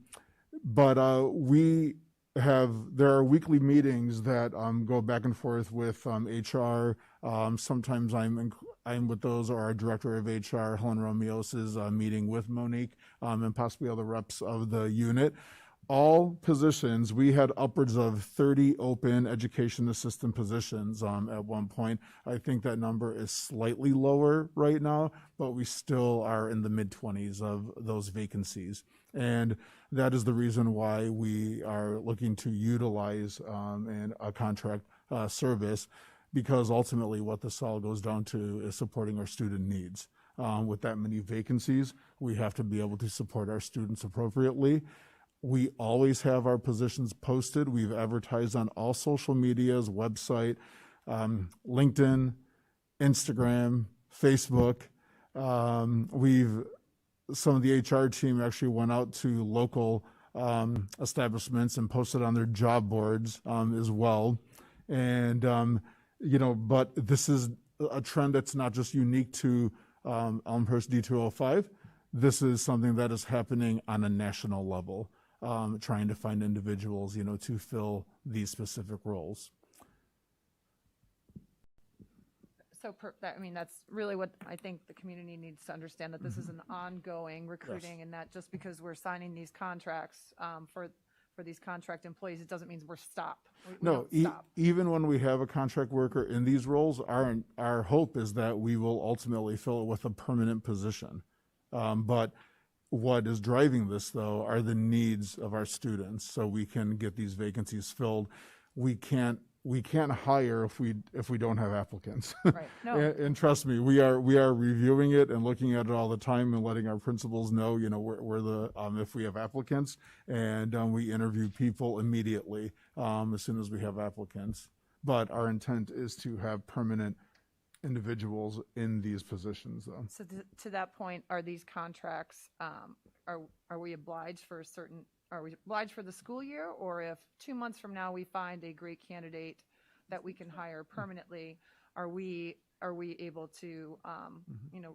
are weekly meetings that go back and forth with HR. Sometimes I'm with those, or our director of HR, Helen Romeos, is meeting with Monique and possibly other reps of the unit. All positions, we had upwards of 30 open education assistant positions at one point. I think that number is slightly lower right now, but we still are in the mid-20s of those vacancies. And that is the reason why we are looking to utilize a contract service, because ultimately what this all goes down to is supporting our student needs. With that many vacancies, we have to be able to support our students appropriately. We always have our positions posted. We've advertised on all social medias, website, LinkedIn, Instagram, Facebook. Some of the HR team actually went out to local establishments and posted on their job boards as well. And, but this is a trend that's not just unique to Elmhurst D205. This is something that is happening on a national level, trying to find individuals, to fill these specific roles. So, that's really what I think the community needs to understand, that this is an ongoing recruiting, and that just because we're signing these contracts for these contract employees, it doesn't mean we're stopped. No, even when we have a contract worker in these roles, our hope is that we will ultimately fill it with a permanent position. But what is driving this, though, are the needs of our students, so we can get these vacancies filled. We can't hire if we don't have applicants. Right. No. And trust me, we are reviewing it and looking at it all the time and letting our principals know, if we have applicants, and we interview people immediately as soon as we have applicants. But our intent is to have permanent individuals in these positions, though. So to that point, are these contracts, are we obliged for the school year, or if 2 months from now we find a great candidate that we can hire permanently, are we able to,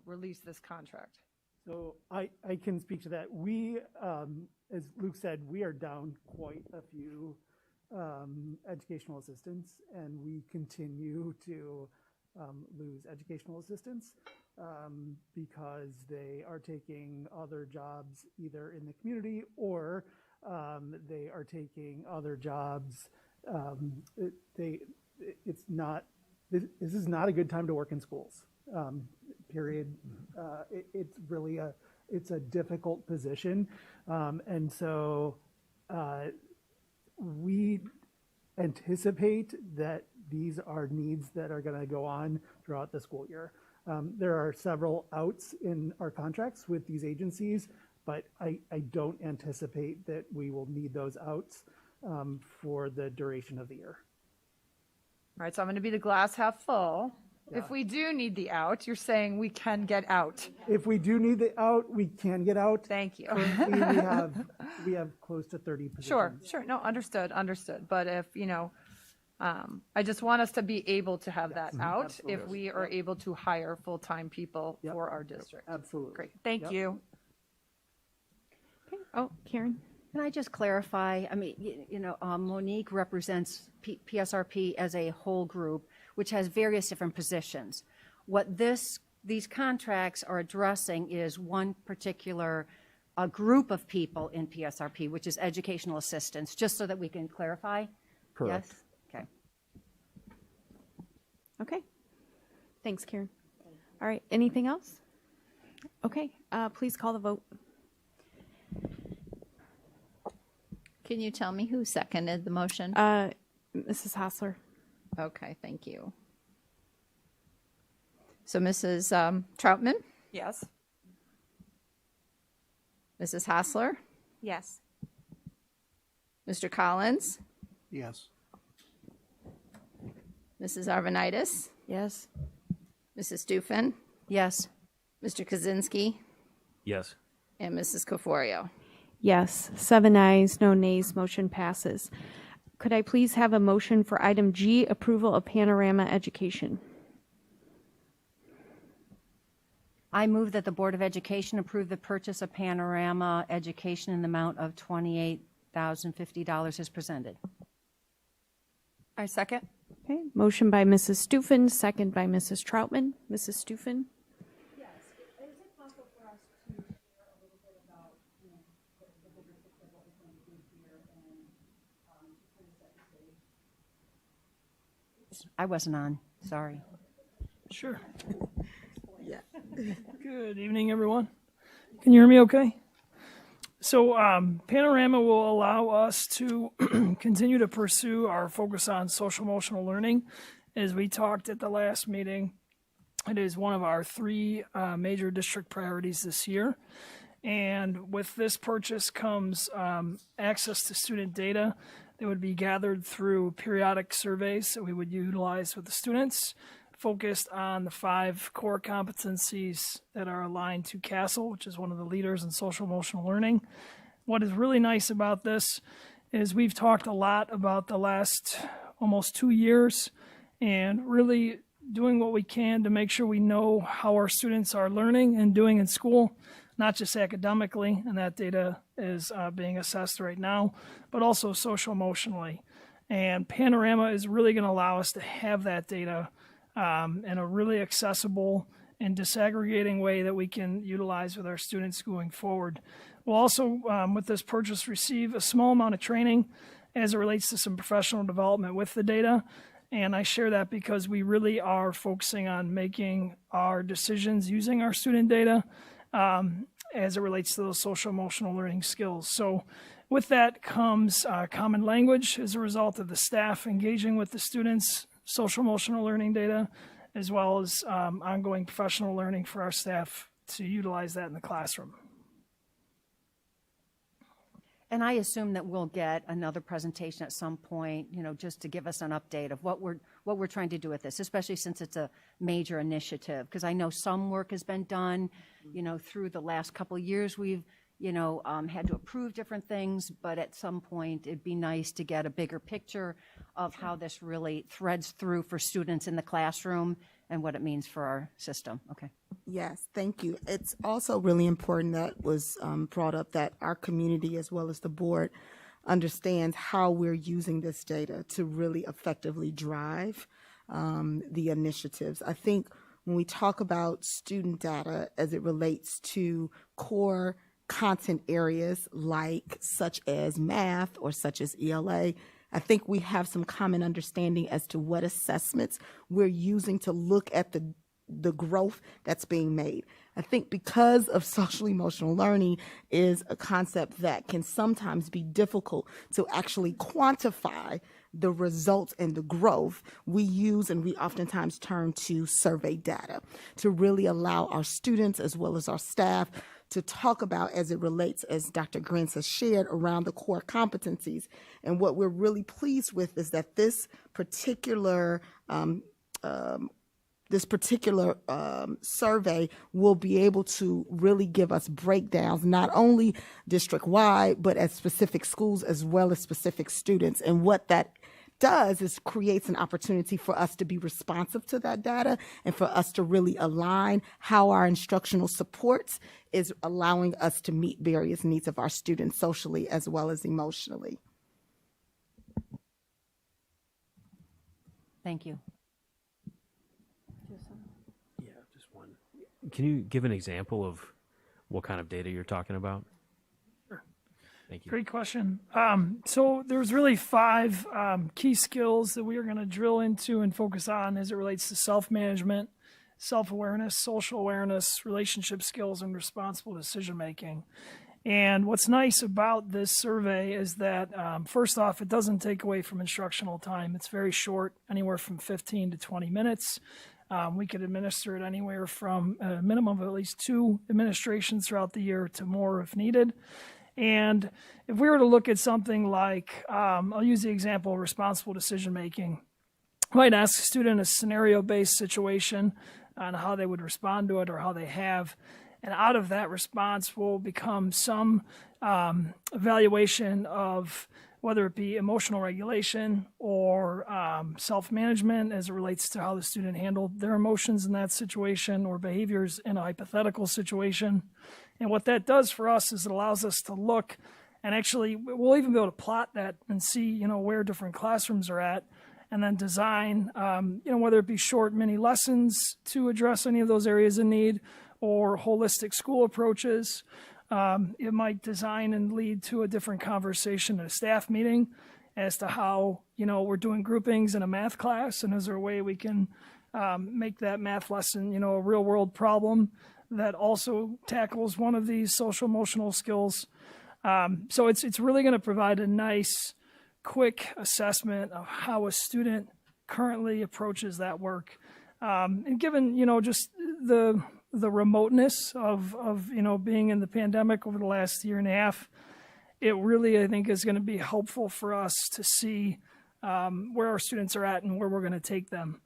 release this contract? So I can speak to that. We, as Luke said, we are down quite a few educational assistants, and we continue to lose educational assistants. because they are taking other jobs either in the community or they are taking other jobs. It's not, this is not a good time to work in schools, period. It's really it's a difficult position. And so we anticipate that these are needs that are going to go on throughout the school year. There are several outs in our contracts with these agencies, but I don't anticipate that we will need those outs for the duration of the year. All right, so I'm going to be the glass half full. Yeah. If we do need the out, you're saying we can get out. If we do need the out, we can get out. Thank you. Currently, we have close to 30 positions. Sure. No, understood. But if, I just want us to be able to have that out absolutely. if we are able to hire full-time people Yep. for our district. Absolutely. Great, thank Yep. you. Okay. Oh, Karen? Can I just clarify? I mean, Monique represents PSRP as a whole group, which has various different positions. What these contracts are addressing is one particular group of people in PSRP, which is educational assistants, just so that we can clarify? Correct. Yes? Okay. Okay. Thanks, Karen. All right, anything else? Okay, please call the vote. Can you tell me who seconded the motion? Mrs. Hassler. Okay, thank you. So Mrs. Troutman, Yes. Mrs. Hassler, Yes. Mr. Collins, Yes. Mrs. Arvanitis, Yes. Mrs. Stufen, Yes. Mr. Kaczynski, Yes. and Mrs. Caforio. Yes, 7 ayes, no nays, motion passes. Could I please have a motion for item G, approval of Panorama Education? I move that the Board of Education approve the purchase of Panorama Education in the amount of $28,050 as presented. I second. Okay, motion by Mrs. Stufen, second by Mrs. Troutman. Mrs. Stufen? I wasn't on, sorry. Sure. Good evening, everyone. Can you hear me okay? So Panorama will allow us to continue to pursue our focus on social emotional learning. As we talked at the last meeting, it is one of our 3 major district priorities this year. And with this purchase comes access to student data that would be gathered through periodic surveys that we would utilize with the students, focused on the 5 core competencies that are aligned to CASEL, which is one of the leaders in social emotional learning. What is really nice about this is we've talked a lot about the last almost 2 years and really doing what we can to make sure we know how our students are learning and doing in school, not just academically, and that data is being assessed right now, but also social emotionally. And Panorama is really going to allow us to have that data in a really accessible and disaggregating way that we can utilize with our students going forward. We'll also, with this purchase, receive a small amount of training as it relates to some professional development with the data. And I share that because we really are focusing on making our decisions using our student data as it relates to those social emotional learning skills. So with that comes common language as a result of the staff engaging with the students, social emotional learning data, as well as ongoing professional learning for our staff to utilize that in the classroom. And I assume that we'll get another presentation at some point, just to give us an update of what we're trying to do with this, especially since it's a major initiative. Because I know some work has been done, through the last couple of years. We've, had to approve different things, but at some point it'd be nice to get a bigger picture of how this really threads through for students in the classroom and what it means for our system. Okay. Yes, thank you. It's also really important that was brought up that our community as well as the board understands how we're using this data to really effectively drive the initiatives. I think when we talk about student data as it relates to core content areas like such as math or such as ELA, I think we have some common understanding as to what assessments we're using to look at the growth that's being made. I think because of social emotional learning is a concept that can sometimes be difficult to actually quantify the results and the growth, we use and we oftentimes turn to survey data to really allow our students as well as our staff to talk about as it relates, as Dr. Grants has shared, around the core competencies. And what we're really pleased with is that this particular survey will be able to really give us breakdowns, not only district-wide, but at specific schools as well as specific students. And what that does is creates an opportunity for us to be responsive to that data and for us to really align how our instructional supports is allowing us to meet various needs of our students socially as well as emotionally. Thank you. Yeah, just one. Can you give an example of what kind of data you're talking about? Sure. Thank you. Great question. So there's really 5 key skills that we are going to drill into and focus on as it relates to self-management, self-awareness, social awareness, relationship skills, and responsible decision-making. And what's nice about this survey is that, first off, it doesn't take away from instructional time. It's very short, anywhere from 15 to 20 minutes. We could administer it anywhere from a minimum of at least 2 administrations throughout the year to more if needed. And if we were to look at something like, I'll use the example of responsible decision-making. I might ask a student a scenario-based situation on how they would respond to it or how they have. And out of that response will become some evaluation of whether it be emotional regulation or self-management as it relates to how the student handled their emotions in that situation or behaviors in a hypothetical situation. And what that does for us is it allows us to look and actually we'll even be able to plot that and see, where different classrooms are at and then design, whether it be short mini lessons to address any of those areas in need or holistic school approaches. It might design and lead to a different conversation at a staff meeting as to how, we're doing groupings in a math class, and is there a way we can make that math lesson, a real world problem that also tackles one of these social emotional skills. So it's really going to provide a nice, quick assessment of how a student currently approaches that work. And given, just the remoteness of being in the pandemic over the last year and a half, it really, I think, is going to be helpful for us to see where our students are at and where we're going to take them.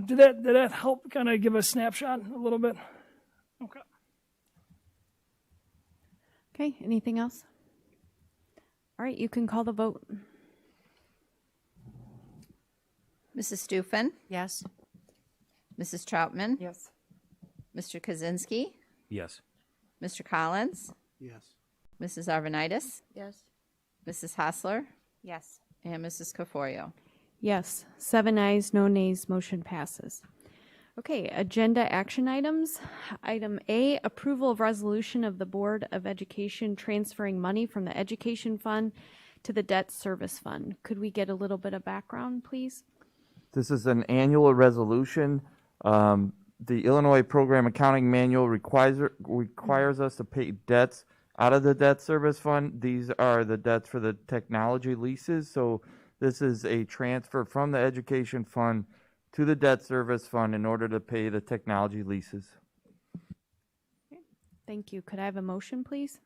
Did that help kind of give a snapshot a little bit? Okay. Okay, anything else? All right, you can call the vote. Mrs. Stufen? Yes. Mrs. Troutman? Yes. Mr. Kaczynski? Yes. Mr. Collins? Yes. Mrs. Arvanitis? Yes. Mrs. Hassler? Yes. And Mrs. Caforio? Yes, 7 ayes, no nays, motion passes. Okay, agenda action items. Item A, approval of resolution of the Board of Education transferring money from the Education Fund to the Debt Service Fund. Could we get a little bit of background, please? This is an annual resolution. The Illinois Program Accounting Manual requires us to pay debts out of the debt service fund. These are the debts for the technology leases. So this is a transfer from the education fund to the debt service fund in order to pay the technology leases. Thank you. Could I have a motion, please?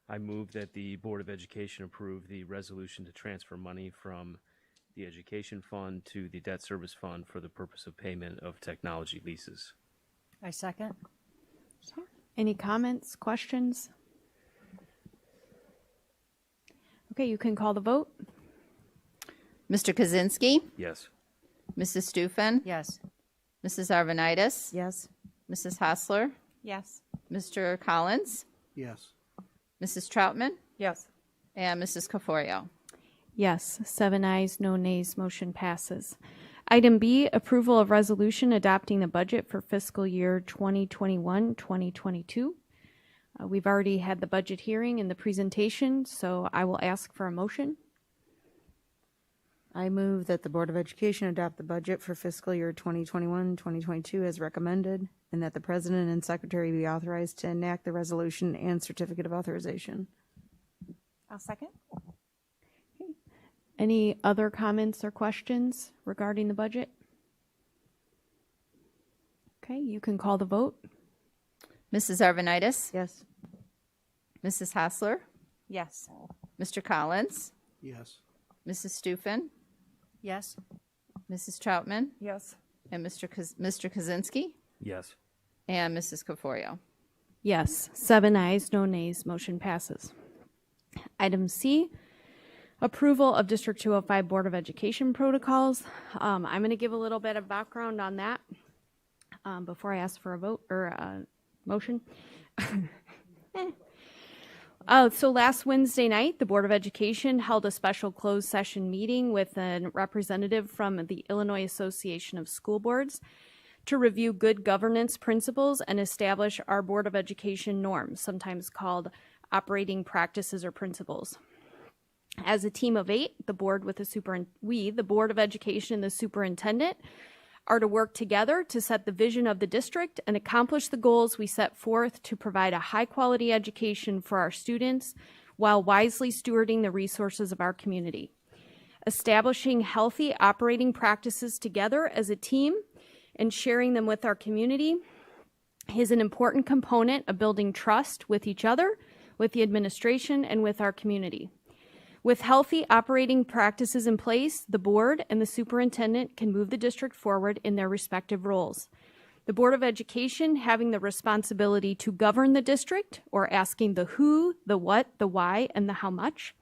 I move that the Board of Education approve the resolution to transfer money from the education fund to the debt service fund for the purpose of payment of technology leases. I second. Any comments, questions? Okay, you can call the vote. Mr. Kaczynski? Yes. Mrs. Stufen? Yes. Mrs. Arvanitis? Yes. Mrs. Hassler? Yes. Mr. Collins? Yes. Mrs. Troutman? Yes. And Mrs. Caforio? Yes, 7 ayes, no nays, motion passes. Item B, approval of resolution adopting the budget for fiscal year 2021-2022. We've already had the budget hearing and the presentation, so I will ask for a motion. I move that the Board of Education adopt the budget for fiscal year 2021-2022 as recommended, and that the President and Secretary be authorized to enact the resolution and certificate of authorization. I'll second. Any other comments or questions regarding the budget? Okay, you can call the vote. Mrs. Arvanitis? Yes. Mrs. Hassler? Yes. Mr. Collins? Yes. Mrs. Stufen? Yes. Mrs. Troutman? Yes. And Mr. Kaczynski? Yes. And Mrs. Caforio? Yes, 7 ayes, no nays, motion passes. Item C, approval of District 205 Board of Education protocols. I'm going to give a little bit of background on that before I ask for a vote or a motion. So last Wednesday night, the Board of Education held a special closed session meeting with a representative from the Illinois Association of School Boards to review good governance principles and establish our Board of Education norms, sometimes called operating practices or principles. As a team of 8, the Board of Education and the superintendent are to work together to set the vision of the district and accomplish the goals we set forth to provide a high-quality education for our students while wisely stewarding the resources of our community. Establishing healthy operating practices together as a team and sharing them with our community is an important component of building trust with each other, with the administration, and with our community. With healthy operating practices in place, the board and the superintendent can move the district forward in their respective roles. The Board of Education having the responsibility to govern the district, or asking the who, the what, the why, and the how much.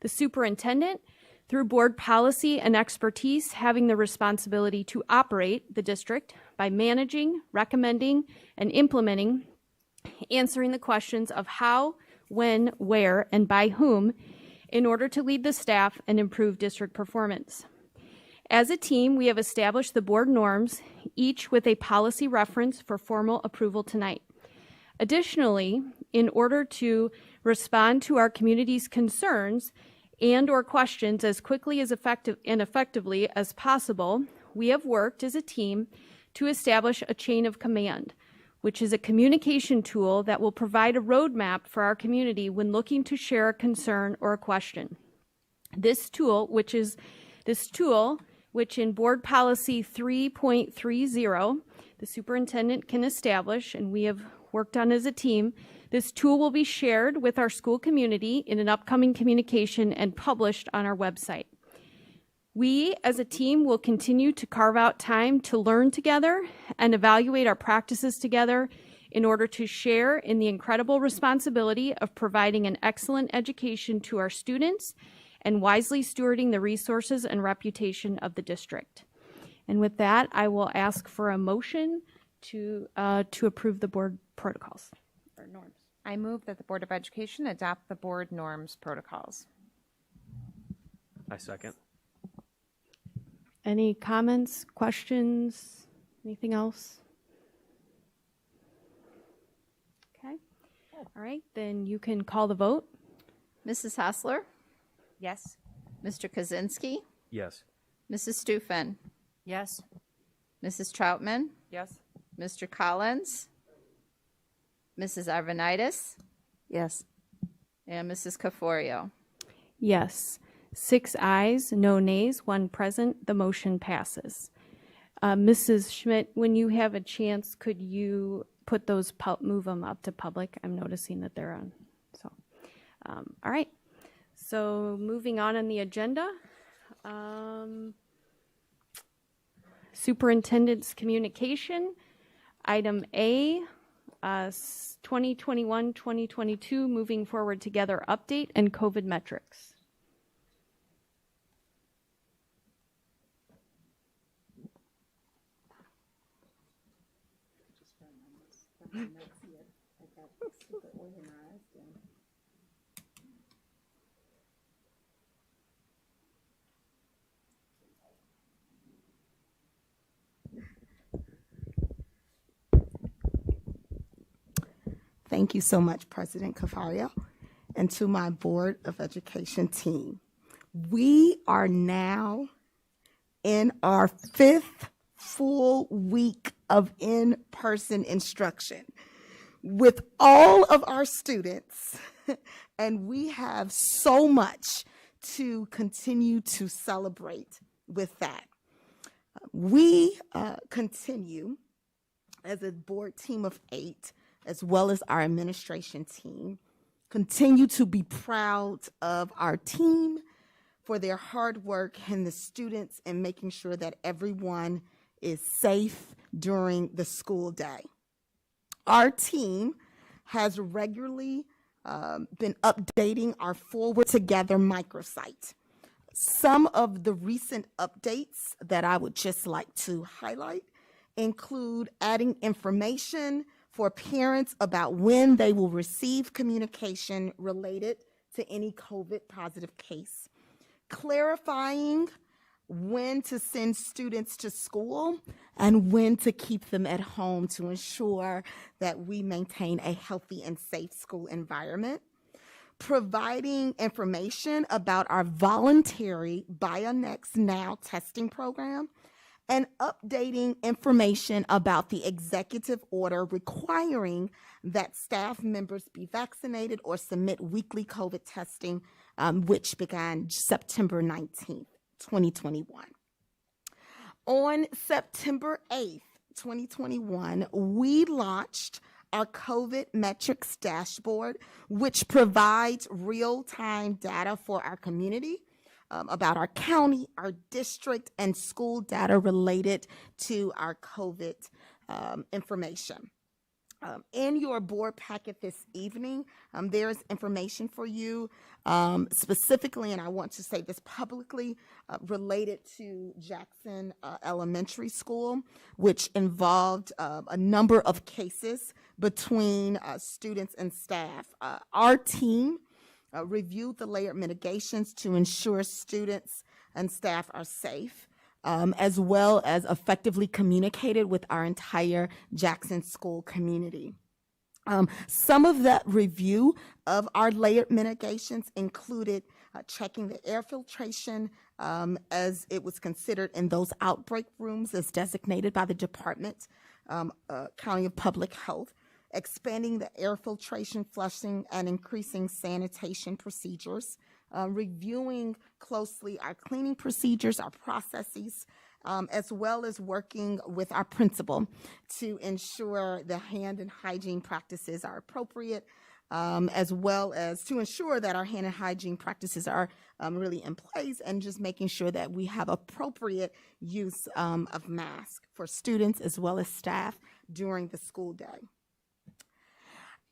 The superintendent, through board policy and expertise, having the responsibility to operate the district by managing, recommending, and implementing, answering the questions of how, when, where, and by whom, in order to lead the staff and improve district performance. As a team, we have established the board norms, each with a policy reference for formal approval tonight. Additionally, in order to respond to our community's concerns and or questions as quickly as effectively as possible, we have worked as a team to establish a chain of command, which is a communication tool that will provide a roadmap for our community when looking to share a concern or a question. This tool, which in Board Policy 3.30, the superintendent can establish, and we have worked on as a team, this tool will be shared with our school community in an upcoming communication and published on our website. We, as a team, will continue to carve out time to learn together and evaluate our practices together in order to share in the incredible responsibility of providing an excellent education to our students and wisely stewarding the resources and reputation of the district. And with that, I will ask for a motion to approve the board protocols or norms. I move that the Board of Education adopt the board norms protocols. I second. Any comments, questions, anything else? Okay. All right, then you can call the vote. Mrs. Hassler? Yes. Mr. Kaczynski? Yes. Mrs. Stufen? Yes. Mrs. Troutman? Yes. Mr. Collins? Mrs. Arvanitis? Yes. And Mrs. Caforio? Yes. 6 ayes, no nays, 1 present. The motion passes. Mrs. Schmidt, when you have a chance, could you put those, move them up to public? I'm noticing that they're on. So, all right. So moving on the agenda, superintendent's communication. Item A, 2021-2022 Moving Forward Together update and COVID metrics. Thank you so much, President Cafario, and to my Board of Education team. We are now in our 5th full week of in-person instruction with all of our students, and we have so much to continue to celebrate with that. We continue as a board team of 8, as well as our administration team, continue to be proud of our team for their hard work and the students in making sure that everyone is safe during the school day. Our team has regularly been updating our Forward Together microsite. Some of the recent updates that I would just like to highlight include adding information for parents about when they will receive communication related to any COVID positive case, clarifying when to send students to school and when to keep them at home to ensure that we maintain a healthy and safe school environment, providing information about our voluntary BioNext Now testing program, and updating information about the executive order requiring that staff members be vaccinated or submit weekly COVID testing, which began September 19th, 2021. On September 8th, 2021, we launched our COVID metrics dashboard, which provides real-time data for our community about our county, our district, and school data related to our COVID information. In your board packet this evening, there is information for you specifically, and I want to say this publicly, related to Jackson Elementary School, which involved a number of cases between students and staff. Our team reviewed the layered mitigations to ensure students and staff are safe, as well as effectively communicated with our entire Jackson school community. Some of that review of our layered mitigations included checking the air filtration as it was considered in those outbreak rooms as designated by the Department, County of Public Health, expanding the air filtration, flushing, and increasing sanitation procedures, reviewing closely our cleaning procedures, our processes, as well as working with our principal to ensure the hand and hygiene practices are appropriate, as well as to ensure that our hand and hygiene practices are really in place, and just making sure that we have appropriate use of masks for students as well as staff during the school day.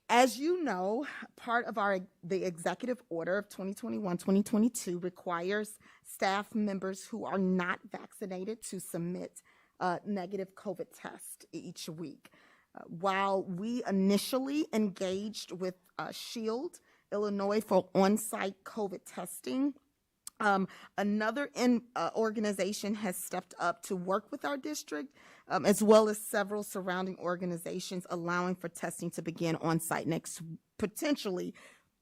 As you know, part of the executive order of 2021-2022 requires staff members who are not vaccinated to submit a negative COVID test each week. While we initially engaged with SHIELD Illinois for on-site COVID testing, another organization has stepped up to work with our district, as well as several surrounding organizations, allowing for testing to begin on site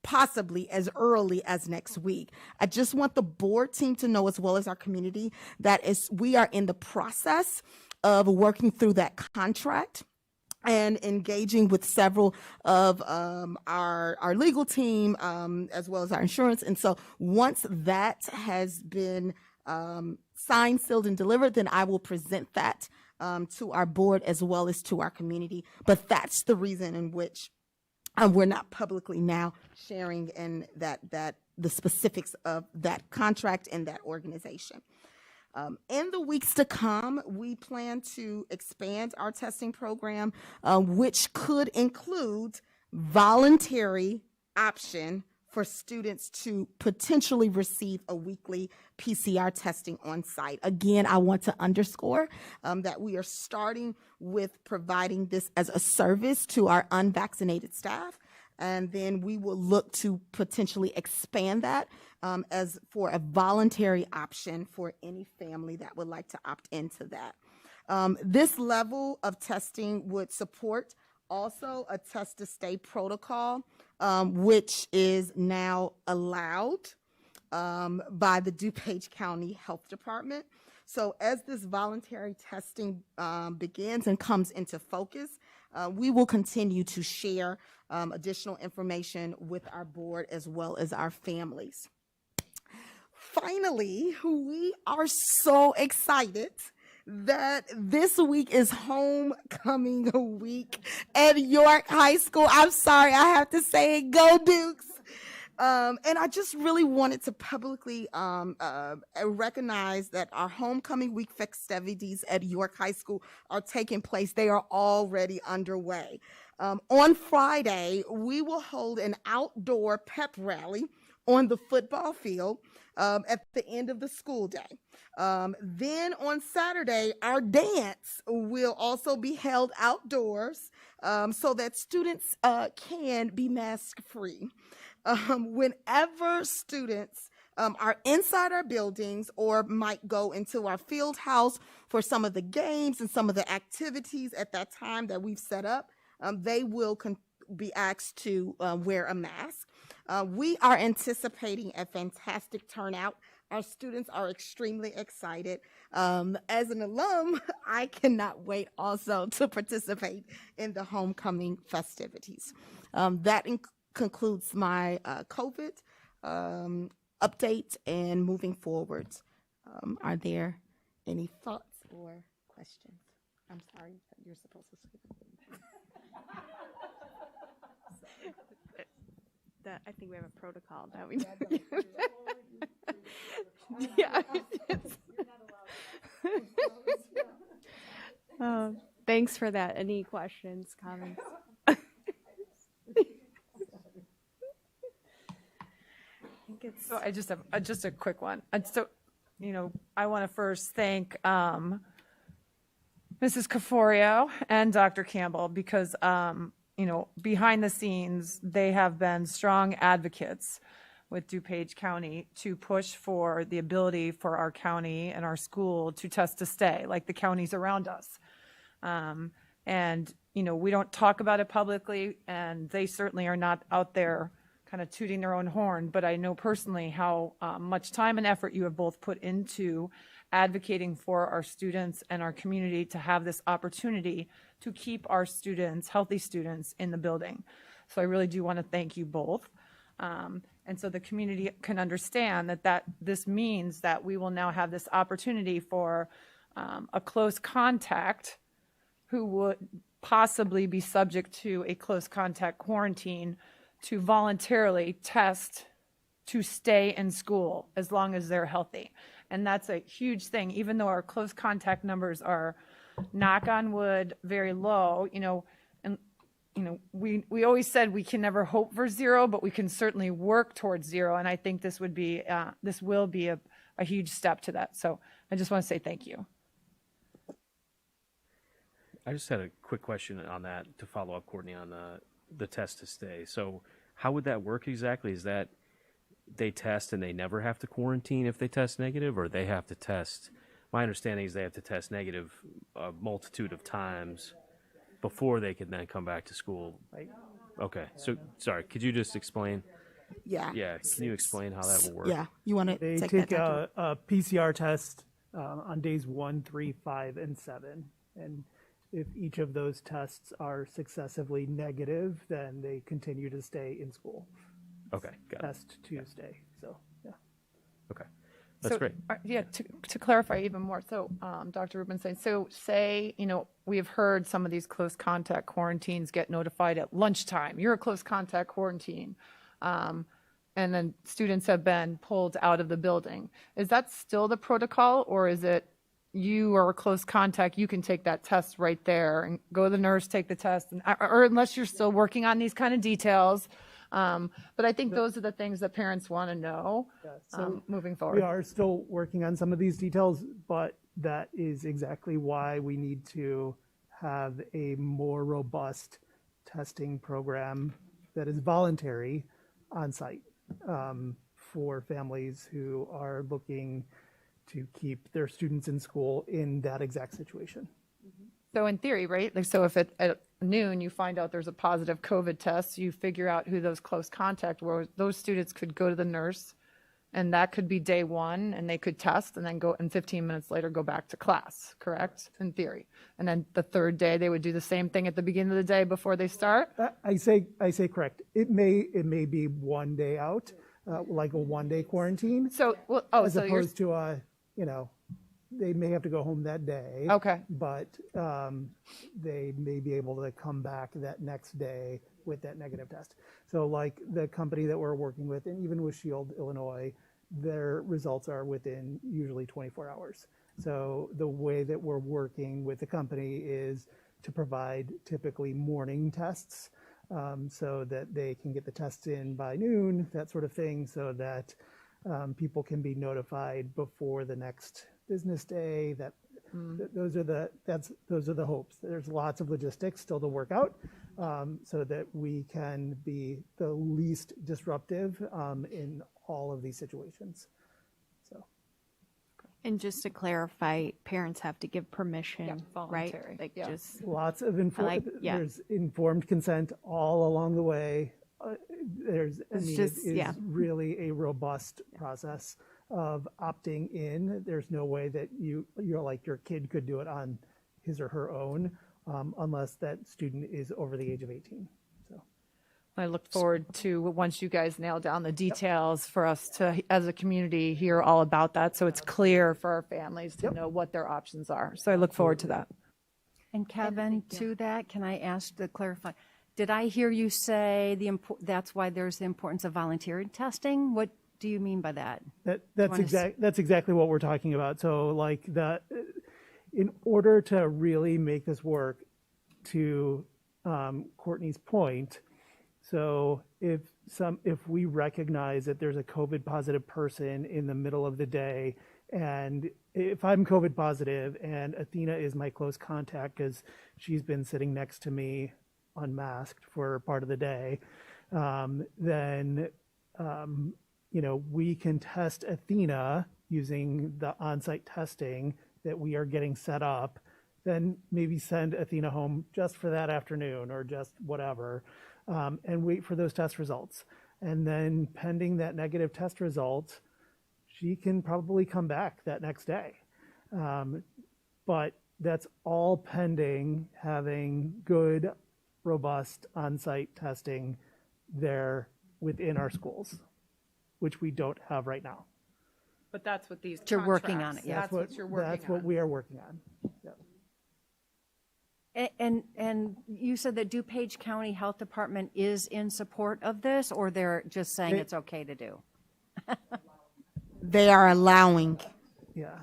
possibly as early as next week. I just want the board team to know, as well as our community, that we are in the process of working through that contract and engaging with several of our legal team, as well as our insurance. And so once that has been signed, sealed, and delivered, then I will present that to our board as well as to our community. But that's the reason in which we're not publicly now sharing in the specifics of that contract and that organization. In the weeks to come, we plan to expand our testing program, which could include voluntary option for students to potentially receive a weekly PCR testing on site. Again, I want to underscore that we are starting with providing this as a service to our unvaccinated staff, and then we will look to potentially expand that as for a voluntary option for any family that would like to opt into that. This level of testing would support also a test to stay protocol, which is now allowed by the DuPage County Health Department. So as this voluntary testing begins and comes into focus, we will continue to share additional information with our board as well as our families. Finally, we are so excited that this week is homecoming week at York High School. I'm sorry, I have to say it, go Dukes. And I just really wanted to publicly recognize that our homecoming week festivities at York High School are taking place. They are already underway. On Friday, we will hold an outdoor pep rally on the football field at the end of the school day. Then on Saturday, our dance will also be held outdoors so that students can be mask-free. Whenever students are inside our buildings or might go into our field house for some of the games and some of the activities at that time that we've set up, they will be asked to wear a mask. We are anticipating a fantastic turnout. Our students are extremely excited. As an alum, I cannot wait also to participate in the homecoming festivities. That concludes my COVID update and moving forward. Are there any thoughts or questions? I'm sorry, you're supposed to speak. I think we have a protocol that we do. Yeah. Thanks for that. Any questions, comments? So I just have just a quick one. So, I want to first thank Mrs. Caforio and Dr. Campbell because, behind the scenes, they have been strong advocates with DuPage County to push for the ability for our county and our school to test to stay, like the counties around us. We don't talk about it publicly, and they certainly are not out there kind of tooting their own horn, but I know personally how much time and effort you have both put into advocating for our students and our community to have this opportunity to keep our students, healthy students, in the building. So I really do want to thank you both. And so the community can understand that this means that we will now have this opportunity for a close contact who would possibly be subject to a close contact quarantine to voluntarily test to stay in school as long as they're healthy. And that's a huge thing, even though our close contact numbers are, knock on wood, very low, we always said we can never hope for zero, but we can certainly work towards zero. And I think this will be a huge step to that. So I just want to say thank you. I just had a quick question on that to follow up, Courtney, on the test to stay. So how would that work exactly? Is that they test and they never have to quarantine if they test negative, or they have to test? My understanding is they have to test negative a multitude of times before they can then come back to school. Right. Okay. So, sorry, could you just explain? Yeah. Yeah. Can you explain how that will work? Yeah. You want to take a PCR test on days 1, 3, 5, and 7. And if each of those tests are successively negative, then they continue to stay in school. Okay. Got it. Test Tuesday. So, yeah. Okay. That's great. Yeah, to clarify even more, so Dr. Rubenstein, so say, we've heard some of these close contact quarantines get notified at lunchtime. You're a close contact quarantine. And then students have been pulled out of the building. Is that still the protocol, or is it you are a close contact, you can take that test right there and go to the nurse, take the test, or unless you're still working on these kind of details. But I think those are the things that parents want to know moving forward. We are still working on some of these details, but that is exactly why we need to have a more robust testing program that is voluntary on site for families who are looking to keep their students in school in that exact situation. So in theory, right? Like, so if at noon you find out there's a positive COVID test, you figure out who those close contact were. Those students could go to the nurse, and that could be day one, and they could test, and then go, and 15 minutes later go back to class. Correct? In theory, and then the third day they would do the same thing at the beginning of the day before they start. I say correct. It may be 1 day out, like a 1 day quarantine. So as so you're- opposed to they may have to go home that day. Okay. But they may be able to come back that next day with that negative test. So like the company that we're working with, and even with Shield, Illinois, their results are within usually 24 hours. So the way that we're working with the company is to provide typically morning tests, so that they can get the tests in by noon, that sort of thing, so that people can be notified before the next business day. Those are the hopes. There's lots of logistics still to work out, so that we can be the least disruptive in all of these situations. So, And just to clarify, parents have to give permission, right? voluntary. Like Yeah. just lots of yeah. there's informed consent all along the way. It's really a robust process of opting in. There's no way that you're like your kid could do it on his or her own, unless that student is over the age of 18. So I look forward to, once you guys nail down the details, for us to, as a community, hear all about that, so it's clear for our families to know what their options are. So I look forward to that. And Kevin, to that, can I ask to clarify? Did I hear you say that's why there's the importance of volunteer testing? What do you mean by that? that's exactly what we're talking about. So like in order to really make this work, to Courtney's point, so if we recognize that there's a COVID positive person in the middle of the day, and if I'm COVID positive and Athena is my close contact because she's been sitting next to me unmasked for part of the day, then we can test Athena using the on-site testing that we are getting set up, then maybe send Athena home just for that afternoon or just whatever, and wait for those test results. And then pending that negative test result, she can probably come back that next day. But that's all pending having good, robust on-site testing there within our schools, which we don't have right now. But that's what these You're working on it, yeah. That's what you're working on. That's what we are working on. Yep. And you said that DuPage County Health Department is in support of this, or they're just saying it's okay to do? They are allowing. Yeah.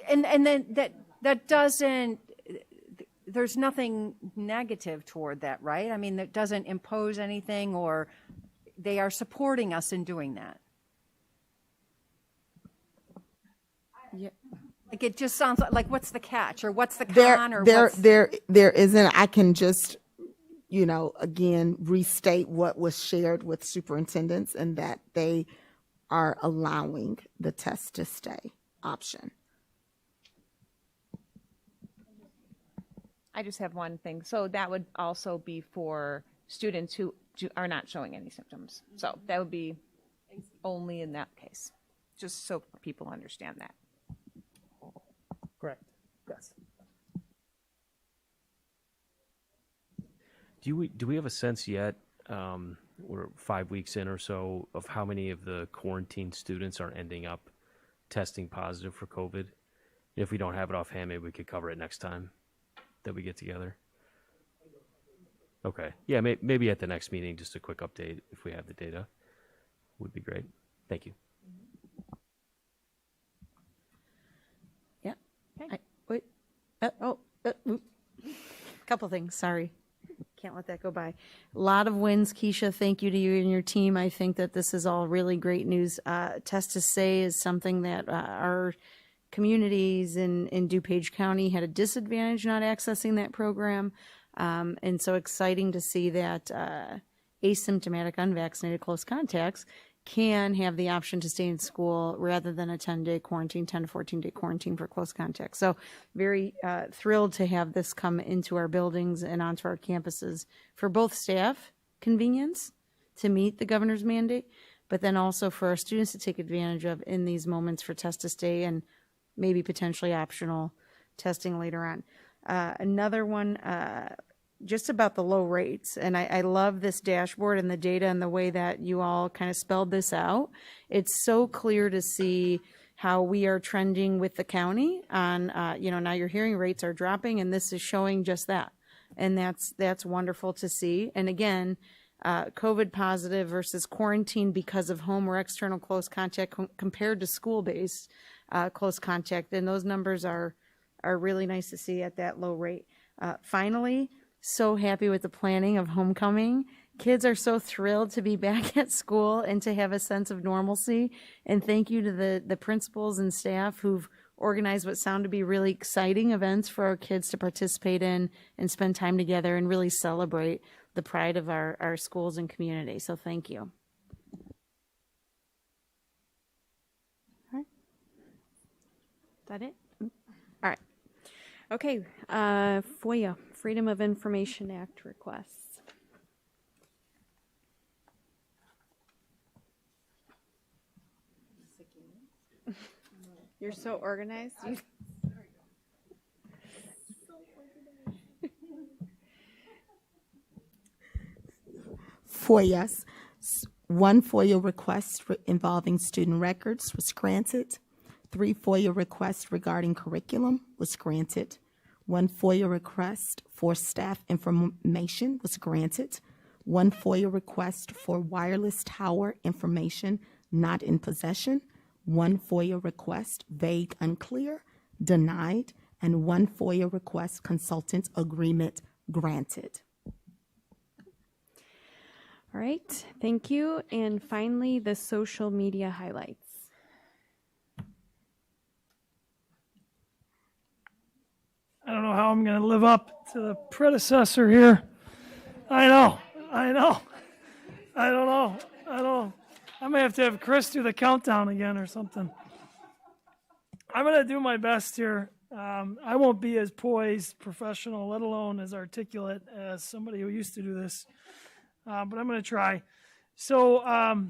And then that doesn't, there's nothing negative toward that, right? I mean, that doesn't impose anything, or they are supporting us in doing that. Yeah. Like it just sounds like what's the catch, or what's the There con, or what's... there isn't. I can just, again, restate what was shared with superintendents, and that they are allowing the test to stay option. I just have one thing. So that would also be for students who are not showing any symptoms. So that would be only in that case, just so people understand that. Correct. Yes. Do we have a sense yet, we're 5 weeks in or so, of how many of the quarantine students are ending up testing positive for COVID? If we don't have it offhand, maybe we could cover it next time that we get together. Okay. Yeah, maybe at the next meeting, just a quick update if we have the data would be great. Thank you. Yeah. Couple things, sorry. Can't let that go by. A lot of wins, Keisha. Thank you to you and your team. I think that this is all really great news. Test to Say is something that our communities in DuPage County had a disadvantage not accessing that program. And so exciting to see that asymptomatic unvaccinated close contacts can have the option to stay in school rather than a 10-day quarantine, 10 to 14-day quarantine for close contact. So very thrilled to have this come into our buildings and onto our campuses for both staff convenience to meet the governor's mandate, but then also for our students to take advantage of in these moments for test to stay and maybe potentially optional testing later on. Another one, just about the low rates. And I love this dashboard and the data and the way that you all kind of spelled this out. It's so clear to see how we are trending with the county on, now your hearing rates are dropping, and this is showing just that. And that's wonderful to see. And again, COVID positive versus quarantine because of home or external close contact compared to school-based close contact. And those numbers are really nice to see at that low rate. Finally, so happy with the planning of homecoming. Kids are so thrilled to be back at school and to have a sense of normalcy. And thank you to the principals and staff who've organized what sound to be really exciting events for our kids to participate in and spend time together and really celebrate the pride of our schools and community. So thank you. All right. Is that it? All right. Okay, FOIA, Freedom of Information Act requests. You're so organized. FOIAs. One FOIA request involving student records was granted. 3 FOIA requests regarding curriculum was granted. 1 FOIA request for staff information was granted. 1 FOIA request for wireless tower information not in possession. 1 FOIA request vague, unclear, denied, and 1 FOIA request consultant agreement granted. All right, thank you. And finally, the social media highlights. I don't know how I'm going to live up to the predecessor here. I know. I don't know. I may have to have Chris do the countdown again or something. I'm going to do my best here. I won't be as poised, professional, let alone as articulate as somebody who used to do this, but I'm going to try. So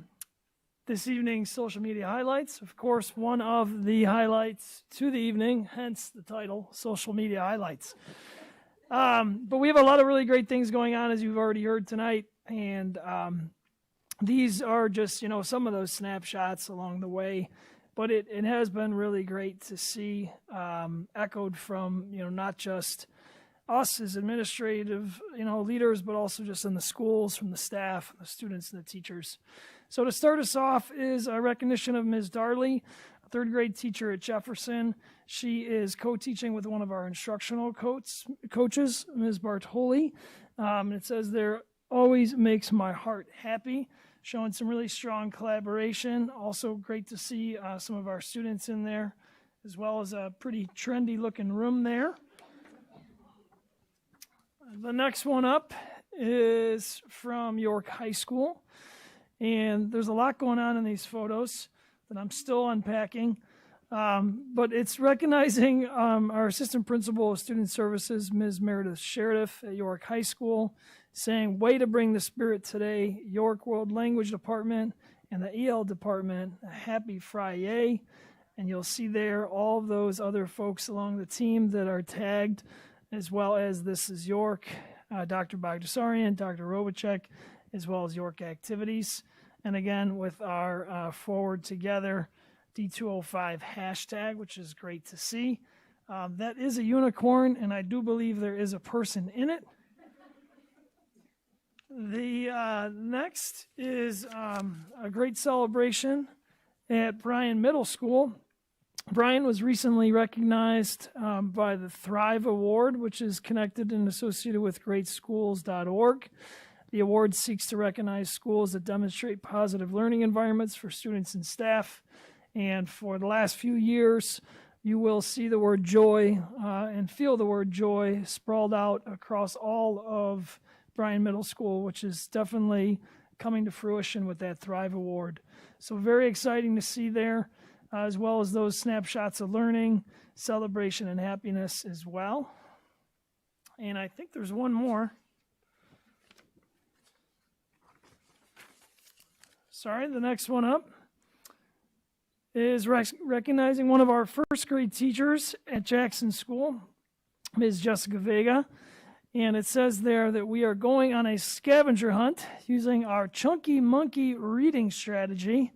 this evening's social media highlights, of course, one of the highlights to the evening, hence the title, Social Media Highlights. But we have a lot of really great things going on, as you've already heard tonight, and these are just, some of those snapshots along the way. But it has been really great to see echoed from, not just us as administrative, leaders, but also just in the schools, from the staff, the students, and the teachers. So to start us off is a recognition of Ms. Darley, a 3rd grade teacher at Jefferson. She is co-teaching with one of our instructional coaches, Ms. Bartoli. It says there, always makes my heart happy, showing some really strong collaboration. Also great to see some of our students in there, as well as a pretty trendy looking room there. The next one up is from York High School. And there's a lot going on in these photos that I'm still unpacking. But it's recognizing our assistant principal of student services, Ms. Meredith Sheriff at York High School, saying, way to bring the spirit today, York World Language Department and the EL Department, a happy Friday. And you'll see there all of those other folks along the team that are tagged, as well as This is York, Dr. Bagdasarian, Dr. Robacek, as well as York Activities. And again, with our Forward Together D205 hashtag, which is great to see. That is a unicorn, and I do believe there is a person in it. The next is a great celebration at Bryan Middle School. Bryan was recently recognized by the Thrive Award, which is connected and associated with greatschools.org. The award seeks to recognize schools that demonstrate positive learning environments for students and staff. And for the last few years, you will see the word joy and feel the word joy sprawled out across all of Bryan Middle School, which is definitely coming to fruition with that Thrive Award. So very exciting to see there, as well as those snapshots of learning, celebration, and happiness as well. And I think there's one more. Sorry, the next one up is recognizing one of our first grade teachers at Jackson School, Ms. Jessica Vega. And it says there that we are going on a scavenger hunt using our Chunky Monkey reading strategy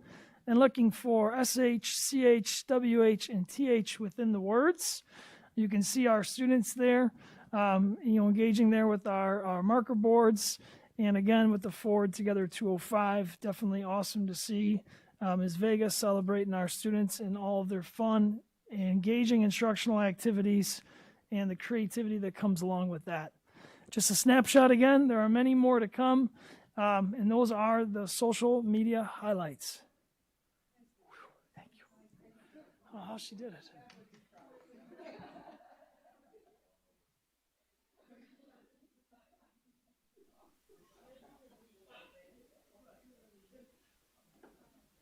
and looking for SH, CH, WH, and TH within the words. You can see our students there, engaging there with our marker boards. And again, with the Forward Together 205, definitely awesome to see Ms. Vega celebrating our students and all of their fun, engaging instructional activities, and the creativity that comes along with that. Just a snapshot again, there are many more to come, and those are the social media highlights. Thank you. Oh, how she did it.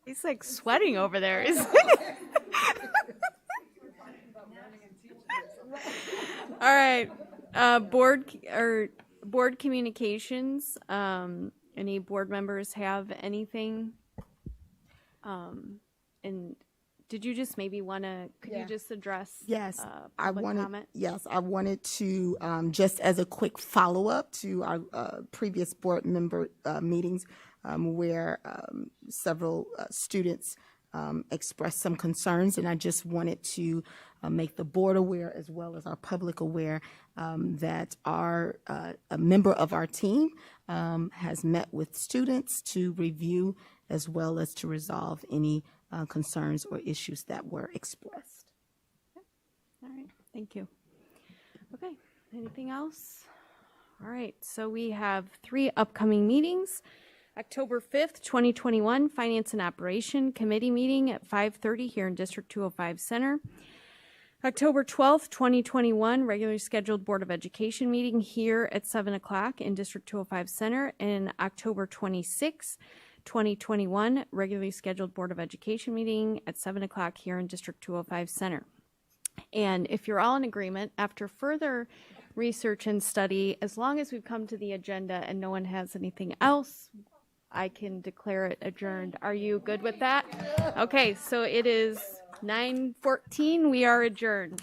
He's like sweating over there. All right. Board communications. Any board members have anything? And did you just maybe want to? Could you just address? Yes, I public wanted. comment? Yes, I wanted to just as a quick follow up to our previous board member meetings, where several students expressed some concerns, and I just wanted to make the board aware as well as our public aware that a member of our team has met with students to review as well as to resolve any concerns or issues that were expressed. All right, thank you. Okay, anything else? All right, so we have 3 upcoming meetings. October 5th, 2021, Finance and Operation Committee meeting at 5:30 here in District 205 Center. October 12th, 2021, regularly scheduled Board of Education meeting here at 7 o'clock in District 205 Center. And October 26th, 2021, regularly scheduled Board of Education meeting at 7 o'clock here in District 205 Center. And if you're all in agreement, after further research and study, as long as we've come to the agenda and no one has anything else, I can declare it adjourned. Are you good with that? Okay, so it is 9:14. We are adjourned.